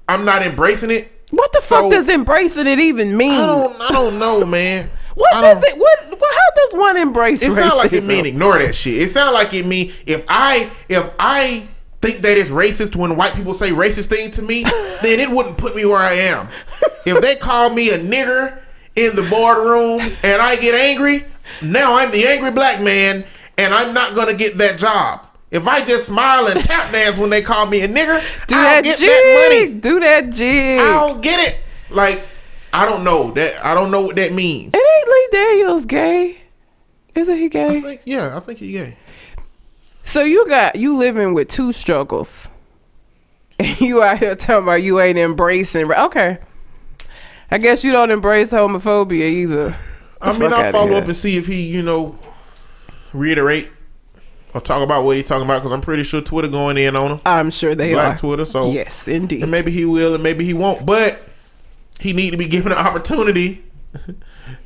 I'm not embracing it. What the fuck does embracing it even mean? I don't know, man. What does it? How does one embrace racism? It sounds like it mean ignore that shit. It sounds like it mean if I think that it's racist when white people say racist things to me, then it wouldn't put me where I am. If they call me a nigger in the boardroom and I get angry, now I'm the angry black man and I'm not gonna get that job. If I just smile and tap dance when they call me a nigger, I don't get that money. Do that jig. I don't get it. Like, I don't know what that means. It ain't Lee Daniels gay. Isn't he gay? I think he's gay. So you living with two struggles. And you out here talking about you ain't embracing. Okay. I guess you don't embrace homophobia either. I mean, I'll follow up and see if he, you know, reiterate or talk about what he's talking about, because I'm pretty sure Twitter going in on him. I'm sure they Black are. Twitter, so yes, indeed. And maybe he will, and maybe he won't. But he need to be given an opportunity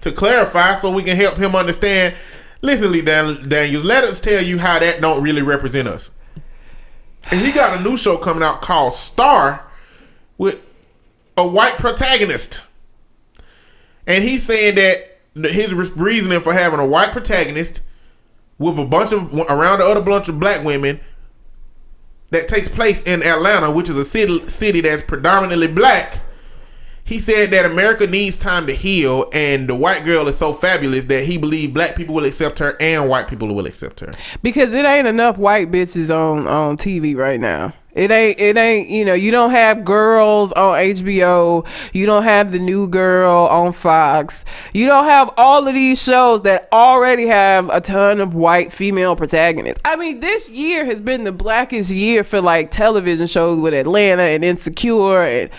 to clarify so we can help him understand. Listen, Lee Daniels, let us tell you how that don't really represent us. And he got a new show coming out called Star with a white protagonist. And he's saying that his reasoning for having a white protagonist with around the other bunch of black women that takes place in Atlanta, which is a city that's predominantly black. He said that America needs time to heal, and the white girl is so fabulous that he believes black people will accept her and white people will accept her. Because it ain't enough white bitches on TV right now. It ain't, you know, you don't have Girls on HBO. You don't have The New Girl on Fox. You don't have all of these shows that already have a ton of white female protagonists. I mean, this year has been the blackest year for like television shows with Atlanta and Insecure, and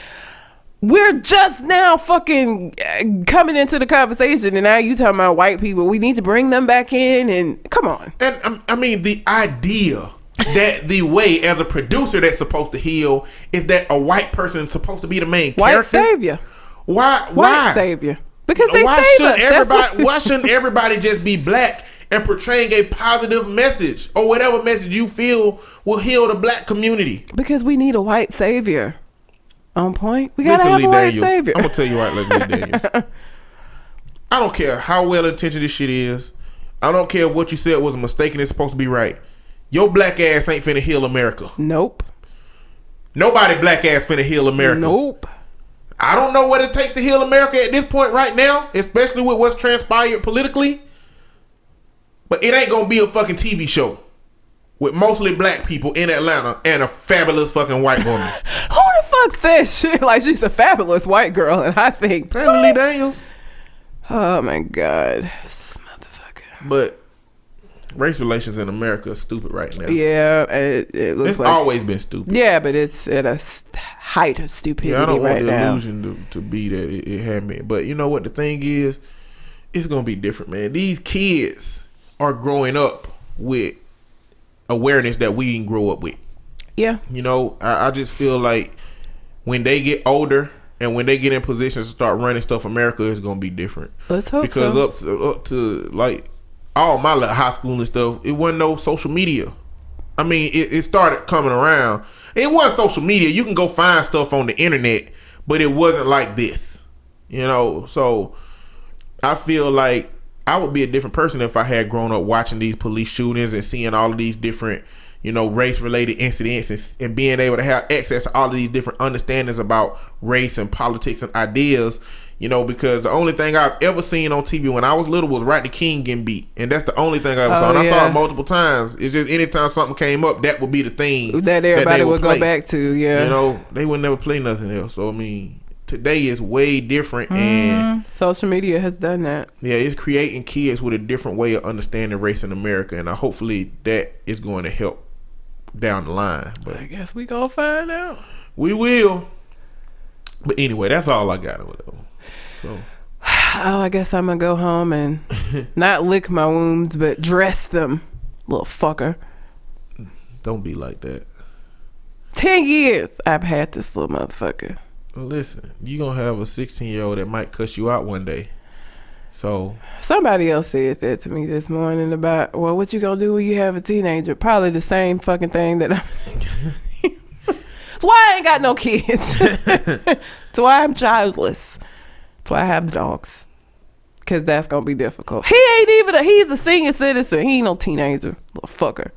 we're just now fucking coming into the conversation, and now you talking about white people. We need to bring them back in, and come on. And I mean, the idea that the way as a producer that's supposed to heal is that a white person is supposed to be the main white character. Savior. Why? White savior. Because they why shouldn't everybody just be black and portraying a positive message or whatever message you feel will heal the black community? Because we need a white savior. On point. We gotta have a white savior. I'm gonna tell you right, Lee Daniels. I don't care how well intentioned this shit is. I don't care if what you said was a mistake and it's supposed to be right. Your black ass ain't finna heal America. Nope. Nobody black ass finna heal America. Nope. I don't know what it takes to heal America at this point right now, especially with what's transpired politically. But it ain't gonna be a fucking TV show with mostly black people in Atlanta and a fabulous fucking white woman. Who the fuck says shit like she's a fabulous white girl? And I think Lee Daniels. Oh my god, this motherfucker. But race relations in America are stupid right now. Yeah, it looks it's always been stupid. Yeah, but it's at a height of stupidity right now. I don't want the illusion to be that it had me. But you know what the thing is? It's gonna be different, man. These kids are growing up with awareness that we didn't grow up with. Yeah. You know, I just feel like when they get older and when they get in positions to start running stuff, America is gonna be different. Let's hope because so. up to like all my little high school and stuff, it wasn't no social media. I mean, it started coming around. It wasn't social media. You can go find stuff on the internet, but it wasn't like this. You know, so I feel like I would be a different person if I had grown up watching these police shootings and seeing all of these different, you know, race-related incidents and being able to have access to all of these different understandings about race and politics and ideas, you know, because the only thing I've ever seen on TV when I was little was Rodney King getting beat. And that's the only thing I ever saw. And I saw it multiple times. It's just anytime something came up, that would be the thing that everybody would go back to, yeah. You know, they would never play nothing else. So, I mean, today is way different, and social media has done that. Yeah, it's creating kids with a different way of understanding race in America, and hopefully that is going to help down the line. But I guess we gonna find out. We will. But anyway, that's all I got. So, I guess I'm gonna go home and not lick my wounds, but dress them, little fucker. Don't be like that. 10 years I've had this little motherfucker. Listen, you gonna have a 16-year-old that might cuss you out one day. So somebody else said that to me this morning about, well, what you gonna do when you have a teenager? Probably the same fucking thing that I'm. That's why I ain't got no kids. That's why I'm childless. That's why I have dogs. Cause that's gonna be difficult. He ain't even he's a senior citizen. He ain't no teenager, little fucker,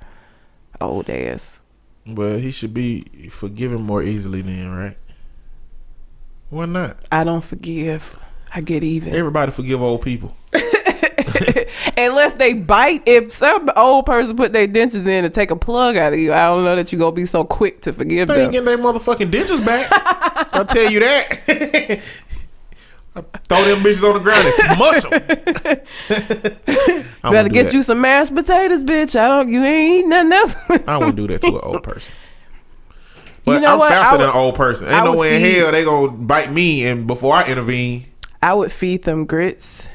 old ass. Well, he should be forgiven more easily then, right? Why not? I don't forgive. I get even. Everybody forgive old people. Unless they bite. If some old person put their dentures in and take a plug out of you, I don't know that you're going to be so quick to forgive them. They ain't getting their motherfucking dentures back. I'll tell you that. I throw them bitches on the ground and smush them. Better get you some mashed potatoes, bitch. You ain't eating nothing else. I wouldn't do that to an old person. But you know I'm faster than an old person. Ain't no way in hell they gonna bite me and before I intervene. I would feed them grits,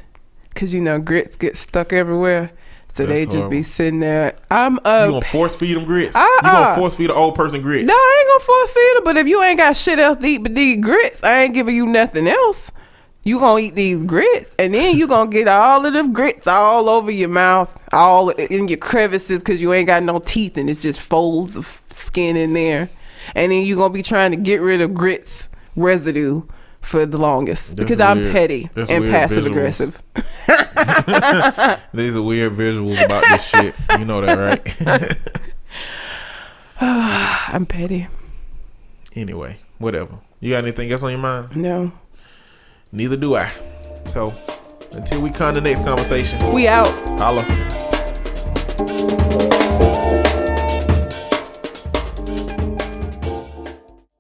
cause you know grits get stuck everywhere, so they just be sitting there. You gonna force feed them grits? You gonna force feed an old person grits? No, I ain't gonna force feed them. But if you ain't got shit else to eat but these grits, I ain't giving you nothing else. You gonna eat these grits, and then you gonna get all of them grits all over your mouth, all in your crevices, cause you ain't got no teeth and it's just folds of skin in there. And then you're going to be trying to get rid of grits residue for the longest. Because I'm petty and passive aggressive. These are weird visuals about this shit. You know that, right? I'm petty. Anyway, whatever. You got anything else on your mind? No. Neither do I. So, until we come to the next conversation. We out. Holla.